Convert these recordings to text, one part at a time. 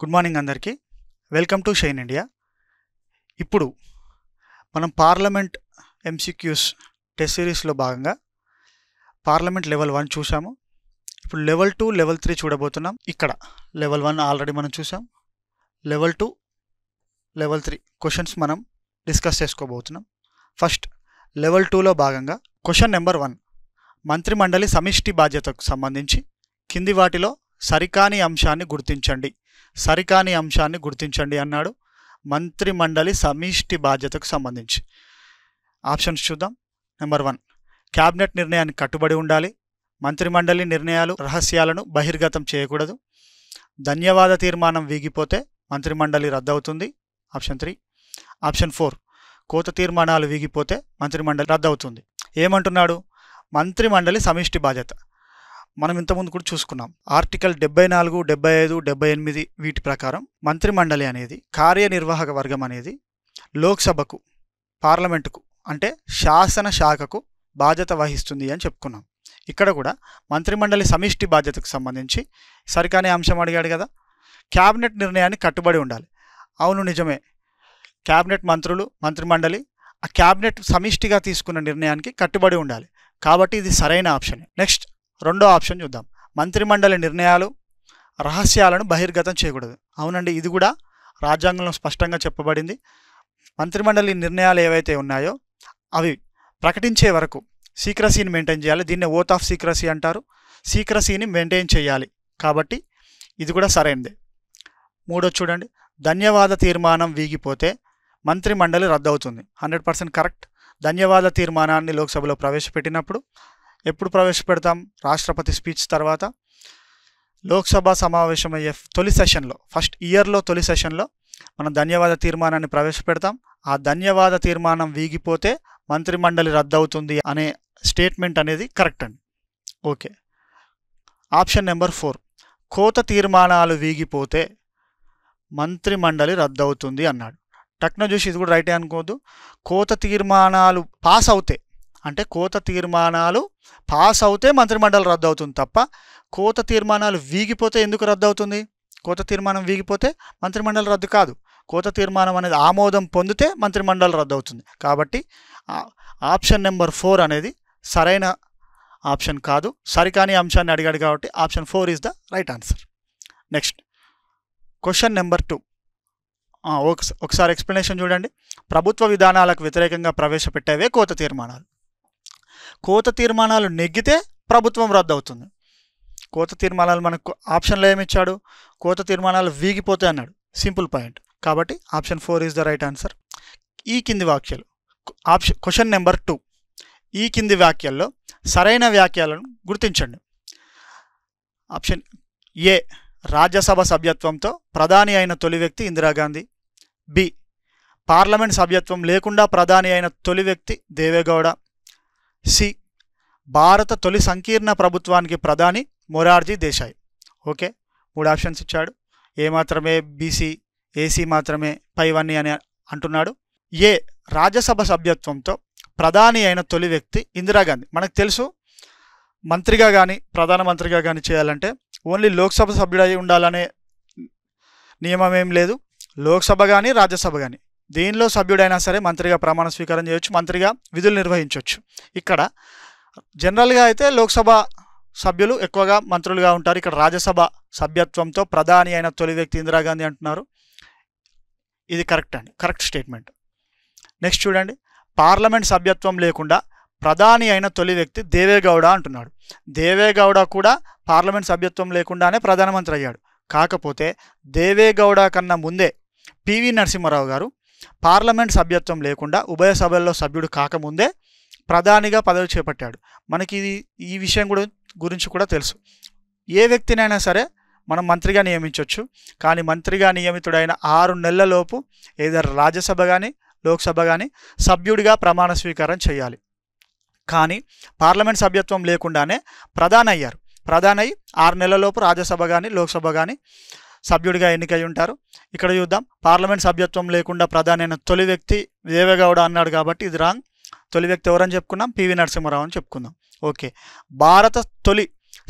Good morning అందరికీ. Welcome to shine India. ఇప్పుడు మనం పార్లమెంట్ ఎంసీక్యూస్ టెస్ట్ సిరీస్లో భాగంగా పార్లమెంట్ లెవెల్ 1 చూసాము. ఇప్పుడు లెవెల్ 2, లెవెల్ 3 చూడబోతున్నాం. ఇక్కడ లెవెల్ 1 ఆల్రెడీ మనం చూసాం. లెవెల్ 2, లెవెల్ 3 క్వశ్చన్స్ మనం డిస్కస్ చేసుకోబోతున్నాం. ఫస్ట్ లెవెల్ 2లో భాగంగా క్వశ్చన్ నెంబర్ 1, మంత్రిమండలి సమిష్టి బాధ్యతకు సంబంధించి కింది వాటిలో సరికాని అంశాన్ని గుర్తించండి. సరికాని అంశాన్ని గుర్తించండి అన్నాడు. మంత్రిమండలి సమిష్టి బాధ్యతకు సంబంధించి ఆప్షన్స్ చూద్దాం. నెంబర్ 1, క్యాబినెట్ నిర్ణయానికి కట్టుబడి ఉండాలి. మంత్రిమండలి నిర్ణయాలు రహస్యాలను బహిర్గతం చేయకూడదు. ధన్యవాద తీర్మానం వీగిపోతే మంత్రిమండలి రద్దవుతుంది. ఆప్షన్ 3. ఆప్షన్ 4, కోత తీర్మానాలు వీగిపోతే మంత్రిమండలి రద్దవుతుంది. ఏమంటున్నాడు? మంత్రిమండలి సమిష్టి బాధ్యత మనం ఇంతకుముందు కూడా చూసుకున్నాం. ఆర్టికల్ 74, 75, 78 వీటి ప్రకారం మంత్రిమండలి అనేది కార్యనిర్వాహక వర్గం అనేది లోక్సభకు, పార్లమెంటుకు అంటే శాసన శాఖకు బాధ్యత వహిస్తుంది అని చెప్పుకున్నాం. ఇక్కడ కూడా మంత్రిమండలి సమిష్టి బాధ్యతకు సంబంధించి సరికాని అంశం అడిగాడు కదా. క్యాబినెట్ నిర్ణయాన్ని కట్టుబడి ఉండాలి. అవును, నిజమే. క్యాబినెట్ మంత్రులు, మంత్రిమండలి ఆ క్యాబినెట్ సమిష్టిగా తీసుకున్న నిర్ణయానికి కట్టుబడి ఉండాలి. కాబట్టి ఇది సరైన ఆప్షన్. నెక్స్ట్ రెండో ఆప్షన్ చూద్దాం. మంత్రిమండలి నిర్ణయాలు రహస్యాలను బహిర్గతం చేయకూడదు. అవునండి, ఇది కూడా రాజ్యాంగంలో స్పష్టంగా చెప్పబడింది. మంత్రిమండలి నిర్ణయాలు ఏవైతే ఉన్నాయో అవి ప్రకటించే వరకు సీక్రసీని మెయింటైన్ చేయాలి. దీన్నే ఓత్ ఆఫ్ సీక్రసీ అంటారు. సీక్రసీని మెయింటైన్ చేయాలి. కాబట్టి ఇది కూడా సరైనదే. మూడో చూడండి, ధన్యవాద తీర్మానం వీగిపోతే మంత్రిమండలి రద్దవుతుంది. 100% కరెక్ట్. ధన్యవాద తీర్మానాన్ని లోక్సభలో ప్రవేశపెట్టినప్పుడు, ఎప్పుడు ప్రవేశపెడతాం? రాష్ట్రపతి స్పీచ్ తర్వాత లోక్సభ సమావేశమయ్యే తొలి సెషన్లో, ఫస్ట్ ఇయర్లో తొలి సెషన్లో మనం ధన్యవాద తీర్మానాన్ని ప్రవేశపెడతాం. ఆ ధన్యవాద తీర్మానం వీగిపోతే మంత్రిమండలి రద్దవుతుంది అనే స్టేట్మెంట్ అనేది కరెక్ట్ అండి. ఓకే. ఆప్షన్ నెంబర్ 4, కోత తీర్మానాలు వీగిపోతే మంత్రిమండలి రద్దవుతుంది అన్నాడు. టక్న చూసి ఇది కూడా రైటే అనుకోవద్దు. కోత తీర్మానాలు పాస్ అవుతే, అంటే కోత తీర్మానాలు పాస్ అవుతే మంత్రిమండలి రద్దు అవుతుంది తప్ప కోత తీర్మానాలు వీగిపోతే ఎందుకు రద్దు అవుతుంది? కోత తీర్మానం వీగిపోతే మంత్రిమండలి రద్దు కాదు. కోత తీర్మానం అనేది ఆమోదం పొందితే మంత్రిమండలి రద్దు అవుతుంది. కాబట్టి ఆప్షన్ నెంబర్ 4 అనేది సరైన ఆప్షన్ కాదు. సరికాని అంశాన్ని అడిగాడు కాబట్టి option 4 is the right answer. Next question number 2, ఒకసారి ఎక్స్ప్లెనేషన్ చూడండి. ప్రభుత్వ విధానాలకు వ్యతిరేకంగా ప్రవేశపెట్టేవే కోత తీర్మానాలు. కోత తీర్మానాలు నెగ్గితే ప్రభుత్వం రద్దు అవుతుంది. కోత తీర్మానాలు మనకు ఆప్షన్లో ఏమిచ్చాడు? కోత తీర్మానాలు వీగిపోతే అన్నాడు. Simple point. కాబట్టి option 4 is the right answer. ఈ కింది వాక్యాలు, క్వశ్చన్ నెంబర్ 2, ఈ కింది వాక్యాల్లో సరైన వాక్యాలను గుర్తించండి. ఆప్షన్ ఏ, రాజ్యసభ సభ్యత్వంతో ప్రధాని అయిన తొలి వ్యక్తి ఇందిరాగాంధీ. బి, పార్లమెంట్ సభ్యత్వం లేకుండా ప్రధాని అయిన తొలి వ్యక్తి దేవేగౌడ. సి, భారత తొలి సంకీర్ణ ప్రభుత్వానికి ప్రధాని మొరార్జీ దేశాయ్. ఓకే, 3 ఆప్షన్స్ ఇచ్చాడు. ఏ మాత్రమే, బీసీ, ఏసీ మాత్రమే, పైవన్నీ అని అంటున్నాడు. ఏ, రాజ్యసభ సభ్యత్వంతో ప్రధాని అయిన తొలి వ్యక్తి ఇందిరాగాంధీ. మనకు తెలుసు, మంత్రిగా కానీ ప్రధానమంత్రిగా కానీ చేయాలంటే ఓన్లీ లోక్సభ సభ్యుడై ఉండాలనే నియమం ఏం లేదు. లోక్సభ కానీ రాజ్యసభ కానీ దీనిలో సభ్యుడైనా సరే మంత్రిగా ప్రమాణ స్వీకారం చేయొచ్చు, మంత్రిగా విధులు నిర్వహించవచ్చు. ఇక్కడ జనరల్గా అయితే లోక్సభ సభ్యులు ఎక్కువగా మంత్రులుగా ఉంటారు. ఇక్కడ రాజ్యసభ సభ్యత్వంతో ప్రధాని అయిన తొలి వ్యక్తి ఇందిరాగాంధీ అంటున్నారు. ఇది కరెక్ట్ అండి, కరెక్ట్ స్టేట్మెంట్. నెక్స్ట్ చూడండి, పార్లమెంట్ సభ్యత్వం లేకుండా ప్రధాని అయిన తొలి వ్యక్తి దేవేగౌడ అంటున్నాడు. దేవేగౌడ కూడా పార్లమెంట్ సభ్యత్వం లేకుండానే ప్రధానమంత్రి అయ్యాడు. కాకపోతే దేవేగౌడ కన్నా ముందే పివి నరసింహారావు గారు పార్లమెంట్ సభ్యత్వం లేకుండా ఉభయ సభల్లో సభ్యుడు కాకముందే ప్రధానిగా పదవి చేపట్టాడు. మనకి ఈ విషయం గురించి కూడా తెలుసు. ఏ వ్యక్తినైనా సరే మనం మంత్రిగా నియమించవచ్చు. కానీ మంత్రిగా నియమితుడైన 6 నెలలలోపు ఏదైనా రాజ్యసభ కానీ లోక్సభ కానీ సభ్యుడిగా ప్రమాణ స్వీకారం చేయాలి. కానీ పార్లమెంట్ సభ్యత్వం లేకుండానే ప్రధాని అయ్యారు. ప్రధాని అయ్యి 6 నెలలలోపు రాజ్యసభ కానీ లోక్సభ కానీ సభ్యుడిగా ఎన్నికై ఉంటారు. ఇక్కడ చూద్దాం, పార్లమెంట్ సభ్యత్వం లేకుండా ప్రధాని అయిన తొలి వ్యక్తి దేవేగౌడ అన్నాడు కాబట్టి ఇది రాంగ్. తొలి వ్యక్తి ఎవరని చెప్పుకున్నాం? పివి నరసింహారావు అని చెప్పుకుందాం. ఓకే, భారత తొలి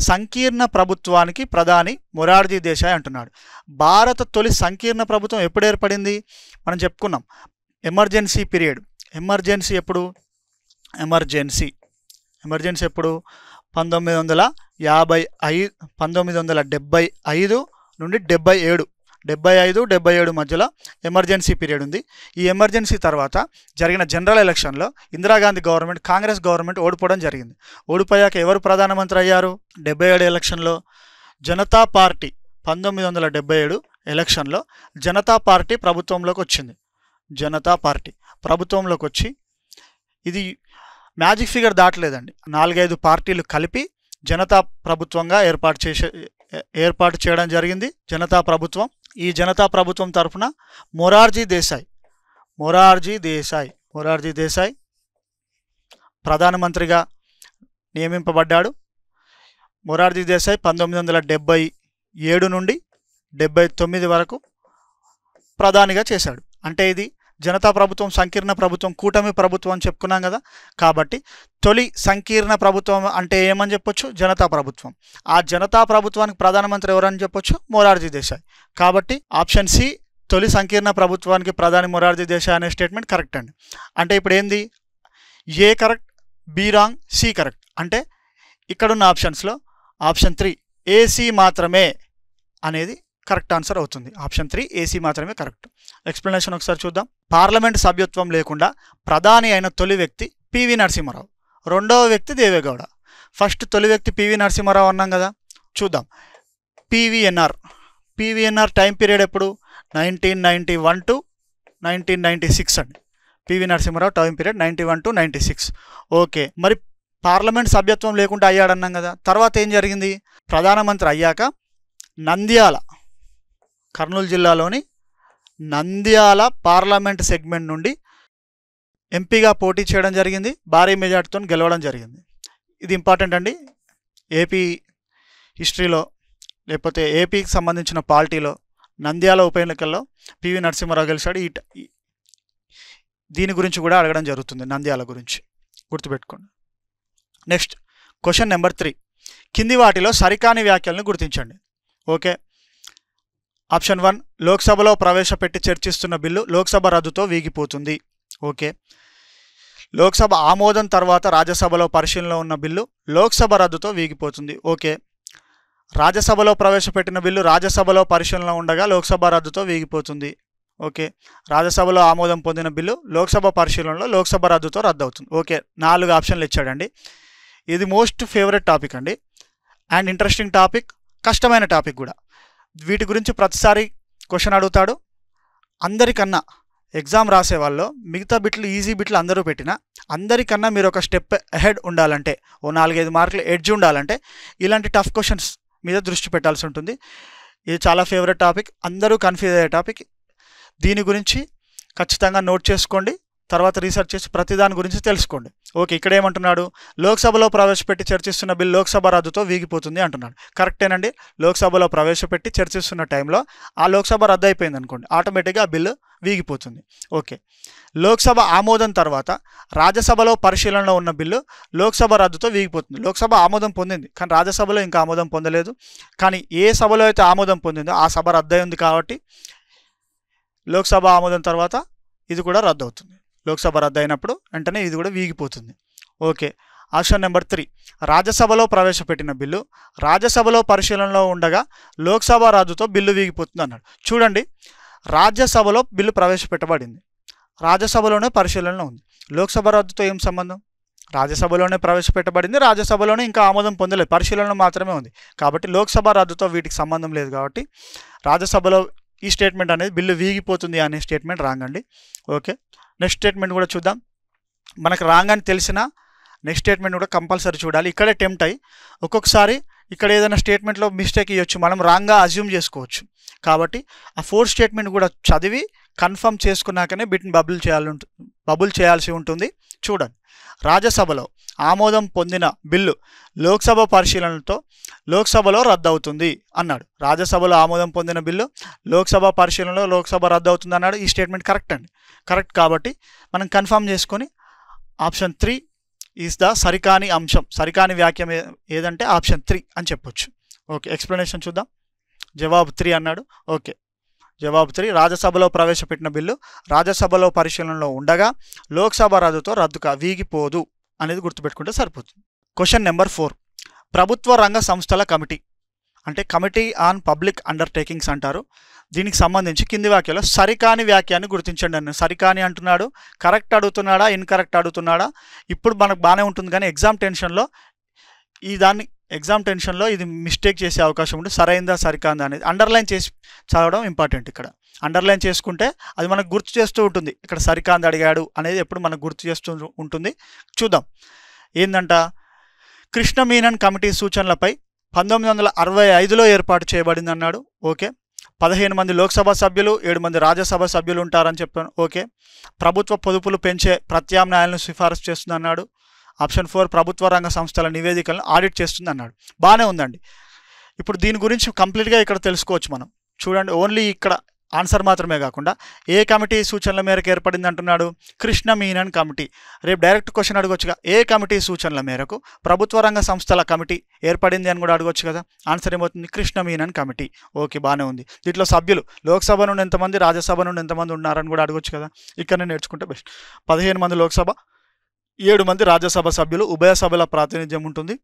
సంకీర్ణ ప్రభుత్వానికి ప్రధాని మొరార్జీ దేశాయ్ అంటున్నాడు. భారత తొలి సంకీర్ణ ప్రభుత్వం ఎప్పుడు ఏర్పడింది? మనం చెప్పుకున్నాం ఎమర్జెన్సీ పీరియడ్. ఎమర్జెన్సీ ఎప్పుడు? ఎమర్జెన్సీ ఎప్పుడు 1975 నుండి 77 మధ్యలో ఎమర్జెన్సీ పీరియడ్ ఉంది. ఈ ఎమర్జెన్సీ తర్వాత జరిగిన జనరల్ ఎలక్షన్లో ఇందిరాగాంధీ గవర్నమెంట్ కాంగ్రెస్ గవర్నమెంట్ ఓడిపోవడం జరిగింది. ఓడిపోయాక ఎవరు ప్రధానమంత్రి అయ్యారు? 77 ఎలక్షన్లో జనతా పార్టీ 1977 ఎలక్షన్లో జనతా పార్టీ ప్రభుత్వంలోకి వచ్చింది. జనతా పార్టీ ప్రభుత్వంలోకి వచ్చి ఇది మ్యాజిక్ ఫిగర్ దాటలేదండి. 4-5 పార్టీలు కలిపి జనతా ప్రభుత్వంగా ఏర్పాటు చేయడం జరిగింది. జనతా ప్రభుత్వం. ఈ జనతా ప్రభుత్వం తరఫున మొరార్జీ దేశాయ్ ప్రధానమంత్రిగా నియమింపబడ్డాడు. మొరార్జీ దేశాయ్ 1977 నుండి 79 వరకు ప్రధానిగా చేశాడు. అంటే ఇది జనతా ప్రభుత్వం, సంకీర్ణ ప్రభుత్వం, కూటమి ప్రభుత్వం అని చెప్పుకున్నాం కదా. కాబట్టి తొలి సంకీర్ణ ప్రభుత్వం అంటే ఏమని చెప్పొచ్చు? జనతా ప్రభుత్వం. ఆ జనతా ప్రభుత్వానికి ప్రధానమంత్రి ఎవరని చెప్పొచ్చు? మొరార్జీ దేశాయ్. కాబట్టి ఆప్షన్ సి తొలి సంకీర్ణ ప్రభుత్వానికి ప్రధాని మొరార్జీ దేశాయ్ అనే స్టేట్మెంట్ కరెక్ట్ అండి. అంటే ఇప్పుడు ఏంది? A correct, B wrong, C correct. అంటే ఇక్కడున్న ఆప్షన్స్లో ఆప్షన్ 3 ఏసీ మాత్రమే అనేది కరెక్ట్ ఆన్సర్ అవుతుంది. ఆప్షన్ 3 ఏసీ మాత్రమే కరెక్ట్. ఎక్స్ప్లెనేషన్ ఒకసారి చూద్దాం. పార్లమెంట్ సభ్యత్వం లేకుండా ప్రధాని అయిన తొలి వ్యక్తి పివి నరసింహారావు, రెండవ వ్యక్తి దేవేగౌడ. ఫస్ట్ తొలి వ్యక్తి పివి నరసింహారావు అన్నాం కదా. చూద్దాం. పివిఎన్ఆర్ టైం పీరియడ్ ఎప్పుడు? 1991 to 1996 అండి. PV Narasimha Rao time period 91 to 96. Okay, మరి పార్లమెంట్ సభ్యత్వం లేకుండా అయ్యాడన్నాం కదా. తర్వాత ఏం జరిగింది? ప్రధానమంత్రి అయ్యాక కర్నూలు జిల్లాలోని నంద్యాల పార్లమెంట్ సెగ్మెంట్ నుండి ఎంపీగా పోటీ చేయడం జరిగింది. భారీ మెజార్టీతో గెలవడం జరిగింది. ఇది ఇంపార్టెంట్ అండి. ఏపీ హిస్టరీలో లేకపోతే ఏపీకి సంబంధించిన పార్టీలో నంద్యాల ఉప ఎన్నికల్లో పివి నరసింహారావు గెలిచాడు. దీని గురించి కూడా అడగడం జరుగుతుంది, నంద్యాల గురించి గుర్తుపెట్టుకోండి. Next question number 3. కింది వాటిలో సరికాని వ్యాఖ్యలను గుర్తించండి. ఓకే, ఆప్షన్ 1 లోక్సభలో ప్రవేశపెట్టి చర్చిస్తున్న బిల్లు లోక్సభ రద్దుతో వీగిపోతుంది. ఓకే, లోక్సభ ఆమోదం తర్వాత రాజ్యసభలో పరిశీలనలో ఉన్న బిల్లు లోక్సభ రద్దుతో వీగిపోతుంది. ఓకే, రాజ్యసభలో ప్రవేశపెట్టిన బిల్లు రాజ్యసభలో పరిశీలనలో ఉండగా లోక్సభ రద్దుతో వీగిపోతుంది. ఓకే, రాజ్యసభలో ఆమోదం పొందిన బిల్లు లోక్సభ పరిశీలనలో లోక్సభ రద్దుతో రద్దు అవుతుంది. ఓకే, 4 ఆప్షన్లు ఇచ్చాడండి. ఇది మోస్ట్ ఫేవరెట్ టాపిక్ అండి, అండ్ ఇంట్రెస్టింగ్ టాపిక్, కష్టమైన టాపిక్ కూడా. వీటి గురించి ప్రతిసారి క్వశ్చన్ అడుగుతాడు. అందరికన్నా ఎగ్జామ్ రాసే వాళ్ళు మిగతా బిట్లు ఈజీ బిట్లు అందరూ పెట్టినా అందరికన్నా మీరు ఒక స్టెప్ అహెడ్ ఉండాలంటే, ఓ 4-5 మార్కులు ఎడ్జ్ ఉండాలంటే ఇలాంటి టఫ్ క్వశ్చన్స్ మీద దృష్టి పెట్టాల్సి ఉంటుంది. ఇది చాలా ఫేవరెట్ టాపిక్, అందరూ కన్ఫ్యూజ్ అయ్యే టాపిక్. దీని గురించి ఖచ్చితంగా నోట్ చేసుకోండి, తర్వాత రీసెర్చ్ చేసి ప్రతిదాని గురించి తెలుసుకోండి. ఓకే, ఇక్కడ ఏమంటున్నాడు? లోక్సభలో ప్రవేశపెట్టి చర్చిస్తున్న బిల్లు లోక్సభ రద్దుతో వీగిపోతుంది అంటున్నాడు. కరెక్టేనండి. లోక్సభలో ప్రవేశపెట్టి చర్చిస్తున్న టైంలో ఆ లోక్సభ రద్దు అయిపోయింది అనుకోండి, ఆటోమేటిక్గా ఆ బిల్లు వీగిపోతుంది. ఓకే, లోక్సభ ఆమోదం తర్వాత రాజ్యసభలో పరిశీలనలో ఉన్న బిల్లు లోక్సభ రద్దుతో వీగిపోతుంది. లోక్సభ ఆమోదం పొందింది, కానీ రాజ్యసభలో ఇంకా ఆమోదం పొందలేదు. కానీ ఏ సభలో అయితే ఆమోదం పొందిందో ఆ సభ రద్దు అయింది కాబట్టి లోక్సభ ఆమోదం తర్వాత ఇది కూడా రద్దు అవుతుంది. లోక్సభ రద్దు అయినప్పుడు వెంటనే ఇది కూడా వీగిపోతుంది. ఓకే, ఆప్షన్ నెంబర్ 3 రాజ్యసభలో ప్రవేశపెట్టిన బిల్లు రాజ్యసభలో పరిశీలనలో ఉండగా లోక్సభ రద్దుతో బిల్లు వీగిపోతుంది అన్నాడు. చూడండి, రాజ్యసభలో బిల్లు ప్రవేశపెట్టబడింది, రాజ్యసభలోనే పరిశీలనలో ఉంది. లోక్సభ రద్దుతో ఏం సంబంధం? రాజ్యసభలోనే ప్రవేశపెట్టబడింది, రాజ్యసభలోనే ఇంకా ఆమోదం పొందలేదు, పరిశీలన మాత్రమే ఉంది. కాబట్టి లోక్సభ రద్దుతో వీటికి సంబంధం లేదు. కాబట్టి రాజ్యసభలో ఈ స్టేట్మెంట్ అనేది బిల్లు వీగిపోతుంది అనే స్టేట్మెంట్ రాంగ్ అండి. ఓకే, నెక్స్ట్ స్టేట్మెంట్ కూడా చూద్దాం. మనకు రాంగ్ అని తెలిసిన నెక్స్ట్ స్టేట్మెంట్ కూడా కంపల్సరీ చూడాలి. ఇక్కడే టెంప్ట్ అయ్యి ఒక్కొక్కసారి ఇక్కడ ఏదైనా స్టేట్మెంట్లో మిస్టేక్ ఇవ్వచ్చు, మనం రాంగ్గా అజ్యూమ్ చేసుకోవచ్చు. కాబట్టి ఆ 4 స్టేట్మెంట్ కూడా చదివి కన్ఫర్మ్ చేసుకున్నాకనే వీటిని బబుల్ చేయాల్సి ఉంటుంది. చూడండి, రాజ్యసభలో ఆమోదం పొందిన బిల్లు లోక్సభ పరిశీలనతో లోక్సభలో రద్దు అవుతుంది అన్నాడు. రాజ్యసభలో ఆమోదం పొందిన బిల్లు లోక్సభ పరిశీలనలో లోక్సభ రద్దు అవుతుంది అన్నాడు. ఈ స్టేట్మెంట్ కరెక్ట్ అండి. కరెక్ట్ కాబట్టి మనం కన్ఫర్మ్ చేసుకొని ఆప్షన్ 3 ఈజ్ ద సరికాని అంశం, సరికాని వాక్యం ఏదంటే ఆప్షన్ 3 అని చెప్పొచ్చు. ఓకే, ఎక్స్ప్లెనేషన్ చూద్దాం. జవాబు 3 అన్నాడు. ఓకే, జవాబు 3 రాజ్యసభలో ప్రవేశపెట్టిన బిల్లు రాజ్యసభలో పరిశీలనలో ఉండగా లోక్సభ రద్దుతో వీగిపోదు అనేది గుర్తుపెట్టుకుంటే సరిపోతుంది. క్వశ్చన్ నెంబర్ 4, ప్రభుత్వ రంగ సంస్థల కమిటీ అంటే కమిటీ ఆన్ పబ్లిక్ అండర్టేకింగ్స్ అంటారు. దీనికి సంబంధించి కింది వాక్యంలో సరికాని వాక్యాన్ని గుర్తించండి అని. సరికాని అంటున్నాడు, కరెక్ట్ అడుగుతున్నాడా, ఇన్కరెక్ట్ అడుగుతున్నాడా? ఇప్పుడు మనకు బాగానే ఉంటుంది, కానీ ఎగ్జామ్ టెన్షన్లో ఇది మిస్టేక్ చేసే అవకాశం ఉంటుంది. సరైందా సరికాందా అనేది అండర్లైన్ చేసి చదవడం ఇంపార్టెంట్. ఇక్కడ అండర్లైన్ చేసుకుంటే అది మనకు గుర్తు చేస్తూ ఉంటుంది. ఇక్కడ సరికాంద అడిగాడు అనేది ఎప్పుడు మనకు గుర్తు చేస్తూ ఉంటుంది. చూద్దాం ఏందంట. కృష్ణ మీనన్ కమిటీ సూచనలపై 1965లో ఏర్పాటు చేయబడింది అన్నాడు. ఓకే, 15 మంది లోక్సభ సభ్యులు, 7 మంది రాజ్యసభ సభ్యులు ఉంటారని చెప్పాను. ఓకే, ప్రభుత్వ పొదుపులు పెంచే ప్రత్యామ్నాయాలను సిఫారసు చేస్తుంది అన్నాడు. ఆప్షన్ 4, ప్రభుత్వ రంగ సంస్థల నివేదికలను ఆడిట్ చేస్తుంది అన్నాడు. బాగానే ఉందండి. ఇప్పుడు దీని గురించి కంప్లీట్గా ఇక్కడ తెలుసుకోవచ్చు మనం. చూడండి, ఓన్లీ ఇక్కడ ఆన్సర్ మాత్రమే కాకుండా ఏ కమిటీ సూచనల మేరకు ఏర్పడింది అంటున్నాడు. కృష్ణ మీనన్ కమిటీ. రేపు డైరెక్ట్ క్వశ్చన్ అడగొచ్చుగా, ఏ కమిటీ సూచనల మేరకు ప్రభుత్వ రంగ సంస్థల కమిటీ ఏర్పడింది అని కూడా అడగొచ్చు కదా. ఆన్సర్ ఏమవుతుంది, కృష్ణ మీనన్ కమిటీ. ఓకే, బాగానే ఉంది. దీంట్లో సభ్యులు లోక్సభ నుండి ఎంతమంది, రాజ్యసభ నుండి ఎంతమంది ఉన్నారని కూడా అడగొచ్చు కదా. ఇక్కడనే నేర్చుకుంటే బెస్ట్. 15 మంది లోక్సభ, 7 మంది రాజ్యసభ సభ్యులు, ఉభయ సభల ప్రాతినిధ్యం ఉంటుంది.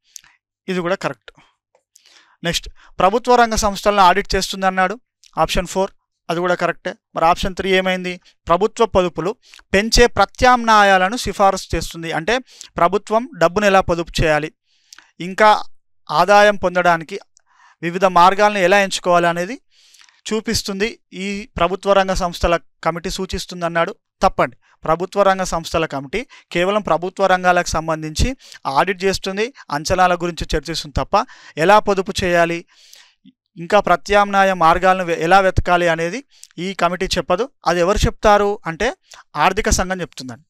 ఇది కూడా కరెక్ట్. నెక్స్ట్, ప్రభుత్వ రంగ సంస్థలను ఆడిట్ చేస్తుంది అన్నాడు. ఆప్షన్ 4, అది కూడా కరెక్టే. మరి ఆప్షన్ 3 ఏమైంది, ప్రభుత్వ పొదుపులు పెంచే ప్రత్యామ్నాయాలను సిఫారసు చేస్తుంది. అంటే ప్రభుత్వం డబ్బును ఎలా పొదుపు చేయాలి, ఇంకా ఆదాయం పొందడానికి వివిధ మార్గాలను ఎలా ఎంచుకోవాలి అనేది చూపిస్తుంది ఈ ప్రభుత్వ రంగ సంస్థల కమిటీ సూచిస్తుంది అన్నాడు. తప్పండి. ప్రభుత్వ రంగ సంస్థల కమిటీ కేవలం ప్రభుత్వ రంగాలకు సంబంధించి ఆడిట్ చేస్తుంది, అంచనాల గురించి చర్చిస్తుంది తప్ప ఎలా పొదుపు చేయాలి, ఇంకా ప్రత్యామ్నాయ మార్గాలను ఎలా వెతకాలి అనేది ఈ కమిటీ చెప్పదు. అది ఎవరు చెప్తారు అంటే ఆర్థిక సంఘం చెప్తుందండి.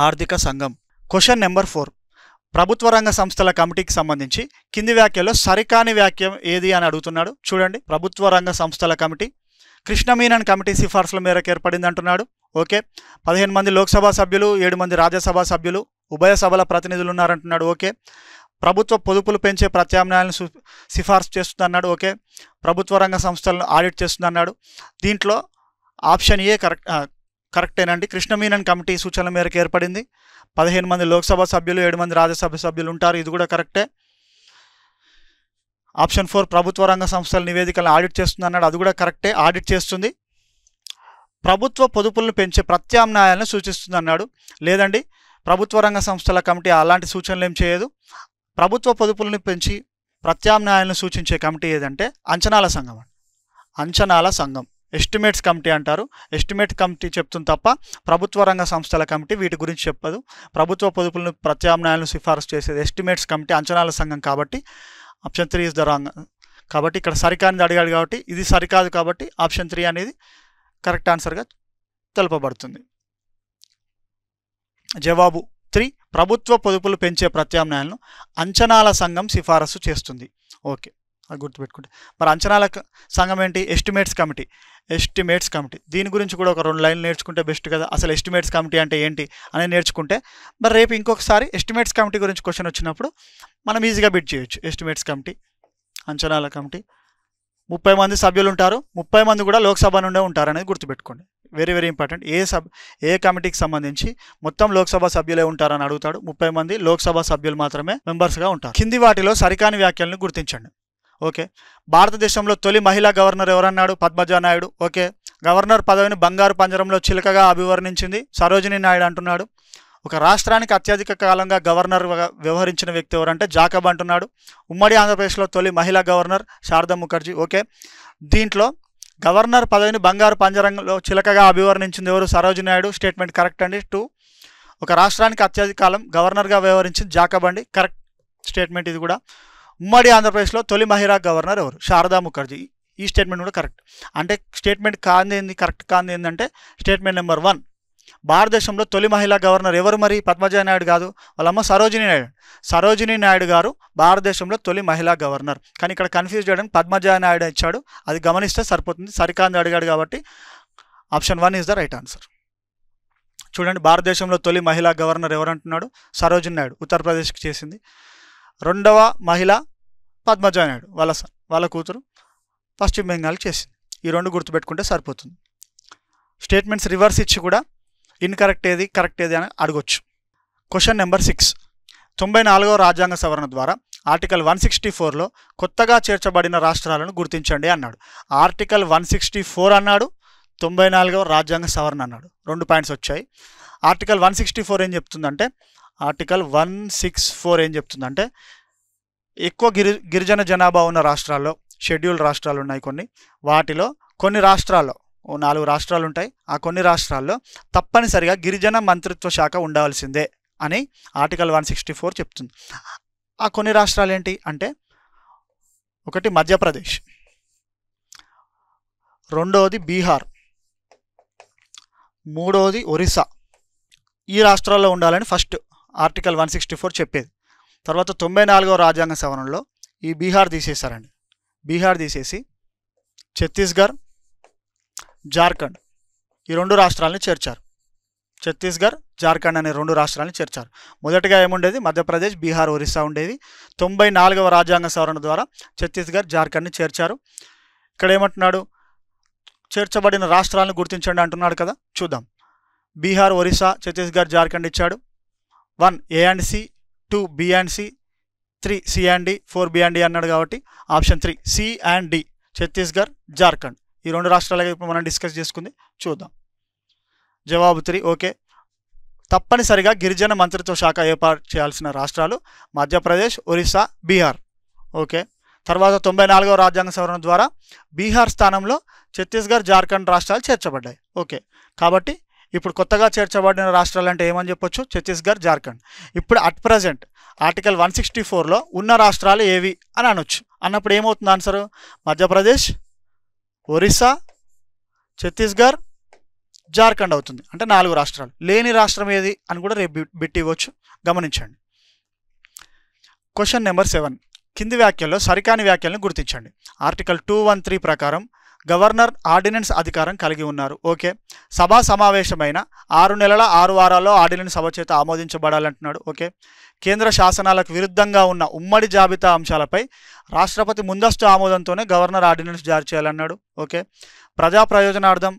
ఆర్థిక సంఘం. క్వశ్చన్ నెంబర్ 4, ప్రభుత్వ రంగ సంస్థల కమిటీకి సంబంధించి కింది వ్యాఖ్యలో సరికాని వాక్యం ఏది అని అడుగుతున్నాడు. చూడండి, ప్రభుత్వ రంగ సంస్థల కమిటీ కృష్ణ మీనన్ కమిటీ సిఫార్సుల మేరకు ఏర్పడింది అంటున్నాడు. ఓకే, 15 మంది లోక్సభ సభ్యులు, 7 మంది రాజ్యసభ సభ్యులు, ఉభయ సభల ప్రతినిధులు ఉన్నారంటున్నాడు. ఓకే, ప్రభుత్వ పొదుపులు పెంచే ప్రత్యామ్నాయాలను సిఫార్సు చేస్తుంది అన్నాడు. ఓకే, ప్రభుత్వ రంగ సంస్థలను ఆడిట్ చేస్తుంది అన్నాడు. దీంట్లో ఆప్షన్ ఏ కరెక్టేనండి. కృష్ణ మీనన్ కమిటీ సూచనల మేరకు ఏర్పడింది. 15 మంది లోక్సభ సభ్యులు, 7 మంది రాజ్యసభ సభ్యులు ఉంటారు. ఇది కూడా కరెక్టే. ఆప్షన్ 4, ప్రభుత్వ రంగ సంస్థల నివేదికలను ఆడిట్ చేస్తుంది అన్నాడు. అది కూడా కరెక్టే, ఆడిట్ చేస్తుంది. ప్రభుత్వ పొదుపులను పెంచే ప్రత్యామ్నాయాలను సూచిస్తుంది అన్నాడు. లేదండి, ప్రభుత్వ రంగ సంస్థల కమిటీ అలాంటి సూచనలు ఏం చేయదు. ప్రభుత్వ పొదుపులను పెంచి ప్రత్యామ్నాయాలను సూచించే కమిటీ ఏదంటే అంచనాల సంఘం. అంచనాల సంఘం, ఎస్టిమేట్స్ కమిటీ అంటారు. ఎస్టిమేట్ కమిటీ చెప్తుంది తప్ప ప్రభుత్వ రంగ సంస్థల కమిటీ వీటి గురించి చెప్పదు. ప్రభుత్వ పొదుపులను ప్రత్యామ్నాయాలను సిఫారసు చేసేది ఎస్టిమేట్స్ కమిటీ, అంచనాల సంఘం. కాబట్టి ఆప్షన్ 3 ఇస్ ద రాంగ్. కాబట్టి ఇక్కడ సరికానిది అడిగాడు కాబట్టి ఇది సరికాదు. కాబట్టి ఆప్షన్ 3 అనేది కరెక్ట్ ఆన్సర్గా తెలుపబడుతుంది. జవాబు 3, ప్రభుత్వ పొదుపులు పెంచే ప్రత్యామ్నాయాలను అంచనాల సంఘం సిఫారసు చేస్తుంది. ఓకే, అది గుర్తుపెట్టుకుంటే. మరి అంచనాల సంఘం ఏంటి, ఎస్టిమేట్స్ కమిటీ. ఎస్టిమేట్స్ కమిటీ దీని గురించి కూడా ఒక 2 లైన్లు నేర్చుకుంటే బెస్ట్ కదా. అసలు ఎస్టిమేట్స్ కమిటీ అంటే ఏంటి అనేది నేర్చుకుంటే మరి రేపు ఇంకొకసారి ఎస్టిమేట్స్ కమిటీ గురించి క్వశ్చన్ వచ్చినప్పుడు మనం ఈజీగా బిట్ చేయొచ్చు. ఎస్టిమేట్స్ కమిటీ, అంచనాల కమిటీ 30 మంది సభ్యులు ఉంటారు. 30 మంది కూడా లోక్సభ నుండే ఉంటారు అనేది గుర్తుపెట్టుకోండి. Very very important. ఏ కమిటీకి సంబంధించి మొత్తం లోక్సభ సభ్యులే ఉంటారని అడుగుతాడు. 30 మంది లోక్సభ సభ్యులు మాత్రమే మెంబర్స్గా ఉంటారు. కింది వాటిలో సరికాని వ్యాఖ్యలను గుర్తించండి. ఓకే, భారతదేశంలో తొలి మహిళా గవర్నర్ ఎవరన్నాడు, పద్మజా నాయుడు. ఓకే, గవర్నర్ పదవిని బంగారు పంజరంలో చిలకగా అభివర్ణించింది సరోజినీ నాయుడు అంటున్నాడు. ఒక రాష్ట్రానికి అత్యధిక కాలంగా గవర్నర్ వ్యవహరించిన వ్యక్తి ఎవరంటే జాకబ్ అంటున్నాడు. ఉమ్మడి ఆంధ్రప్రదేశ్లో తొలి మహిళా గవర్నర్ శారదా ముఖర్జీ. ఓకే, దీంట్లో గవర్నర్ పదవిని బంగారు పంజరంలో చిలకగా అభివర్ణించింది ఎవరు, సరోజినీ నాయుడు. స్టేట్మెంట్ కరెక్ట్ అండి. 2, ఒక రాష్ట్రానికి అత్యధిక కాలం గవర్నర్గా వ్యవహరించింది జాకబ్ అండి. కరెక్ట్ స్టేట్మెంట్ ఇది కూడా. ఉమ్మడి ఆంధ్రప్రదేశ్లో తొలి మహిళా గవర్నర్ ఎవరు, శారదా ముఖర్జీ. ఈ స్టేట్మెంట్ కూడా కరెక్ట్. అంటే స్టేట్మెంట్ కాంది కరెక్ట్ కాంది ఏంటంటే స్టేట్మెంట్ నెంబర్ 1, భారతదేశంలో తొలి మహిళా గవర్నర్ ఎవరు, మరి పద్మజా నాయుడు కాదు, వాళ్ళమ్మ సరోజినీ నాయుడు. సరోజినీ నాయుడు గారు భారతదేశంలో తొలి మహిళా గవర్నర్. కానీ ఇక్కడ కన్ఫ్యూజ్ చేయడానికి పద్మజా నాయుడు ఇచ్చాడు, అది గమనిస్తే సరిపోతుంది. సరికాంది అడిగాడు కాబట్టి option 1 is the right answer. చూడండి, భారతదేశంలో తొలి మహిళా గవర్నర్ ఎవరంటున్నాడు? సరోజిని నాయుడు, ఉత్తరప్రదేశ్కి చేసింది. రెండవ మహిళ పద్మజ నాయుడు, వాళ్ళ కూతురు పశ్చిమ బెంగాల్ చేసింది. ఈ రెండు గుర్తుపెట్టుకుంటే సరిపోతుంది. స్టేట్మెంట్స్ రివర్స్ ఇచ్చి కూడా ఇన్కరెక్ట్ ఏది కరెక్ట్ ఏది అని అడగొచ్చు. Question number 6. 94వ రాజ్యాంగ సవరణ ద్వారా ఆర్టికల్ 164లో కొత్తగా చేర్చబడిన రాష్ట్రాలను గుర్తించండి అన్నాడు. ఆర్టికల్ 164 అన్నాడు, 94వ రాజ్యాంగ సవరణ అన్నాడు. 2 పాయింట్స్ వచ్చాయి. ఆర్టికల్ 164 ఏం చెప్తుందంటే ఎక్కువ గిరిజన జనాభా ఉన్న రాష్ట్రాల్లో, షెడ్యూల్డ్ రాష్ట్రాలు ఉన్నాయి కొన్ని, వాటిలో కొన్ని రాష్ట్రాల్లో 4 రాష్ట్రాలు ఉంటాయి. ఆ కొన్ని రాష్ట్రాల్లో తప్పనిసరిగా గిరిజన మంత్రిత్వ శాఖ ఉండాల్సిందే అని ఆర్టికల్ 164 చెప్తుంది. ఆ కొన్ని రాష్ట్రాలు ఏంటి అంటే, ఒకటి మధ్యప్రదేశ్, రెండవది బీహార్, మూడవది ఒరిస్సా. ఈ రాష్ట్రాల్లో ఉండాలని ఫస్ట్ ఆర్టికల్ 164 చెప్పేది. తర్వాత 94వ రాజ్యాంగ సవరణలో ఈ బీహార్ తీసేశారండి. బీహార్ తీసేసి ఛత్తీస్గఢ్, జార్ఖండ్ ఈ 2 రాష్ట్రాలని చేర్చారు. ఛత్తీస్గఢ్, జార్ఖండ్ అనే 2 రాష్ట్రాలని చేర్చారు. మొదటగా ఏముండేది? మధ్యప్రదేశ్, బీహార్, ఒరిస్సా ఉండేది. 94వ రాజ్యాంగ సవరణ ద్వారా ఛత్తీస్గఢ్, జార్ఖండ్ని చేర్చారు. ఇక్కడ ఏమంటున్నాడు? చేర్చబడిన రాష్ట్రాలను గుర్తించండి అంటున్నాడు కదా, చూద్దాం. బీహార్, ఒరిస్సా, ఛత్తీస్గఢ్, జార్ఖండ్ ఇచ్చాడు. 1 A and C, 2 B and C, 3 C and D, 4 B and D అన్నాడు. కాబట్టి option 3 C and D, Chhattisgarh, Jharkhand ఈ 2 రాష్ట్రాలుగా ఇప్పుడు మనం డిస్కస్ చేసుకుంది. చూద్దాం. జవాబు 3. ఓకే. తప్పనిసరిగా గిరిజన మంత్రిత్వ శాఖ ఏర్పాటు చేయాల్సిన రాష్ట్రాలు మధ్యప్రదేశ్, ఒరిస్సా, బీహార్. ఓకే. తర్వాత 94వ రాజ్యాంగ సవరణ ద్వారా బీహార్ స్థానంలో ఛత్తీస్గఢ్, జార్ఖండ్ రాష్ట్రాలు చేర్చబడ్డాయి. ఓకే. కాబట్టి ఇప్పుడు కొత్తగా చేర్చబడిన రాష్ట్రాలు అంటే ఏమని చెప్పొచ్చు? ఛత్తీస్గఢ్, జార్ఖండ్. ఇప్పుడు అట్ ప్రజెంట్ ఆర్టికల్ 164లో ఉన్న రాష్ట్రాలు ఏవి అని అనొచ్చు. అన్నప్పుడు ఏమవుతుంది ఆన్సరు? మధ్యప్రదేశ్, ఒరిస్సా, ఛత్తీస్గఢ్, జార్ఖండ్ అవుతుంది. అంటే 4 రాష్ట్రాలు. లేని రాష్ట్రం ఏది అని కూడా రేపు బిట్ ఇవ్వచ్చు, గమనించండి. Question number 7. కింది వ్యాఖ్యల్లో సరికాని వ్యాఖ్యలను గుర్తించండి. ఆర్టికల్ 213 ప్రకారం గవర్నర్ ఆర్డినెన్స్ అధికారం కలిగి ఉన్నారు. ఓకే. సభా సమావేశమైన 6 నెలల 6 వారాల్లో ఆర్డినెన్స్ సభ చేత ఆమోదించబడాలంటున్నాడు. ఓకే. కేంద్ర శాసనాలకు విరుద్ధంగా ఉన్న ఉమ్మడి జాబితా అంశాలపై రాష్ట్రపతి ముందస్తు ఆమోదంతోనే గవర్నర్ ఆర్డినెన్స్ జారీ చేయాలన్నాడు. ఓకే. ప్రజా ప్రయోజనార్థం,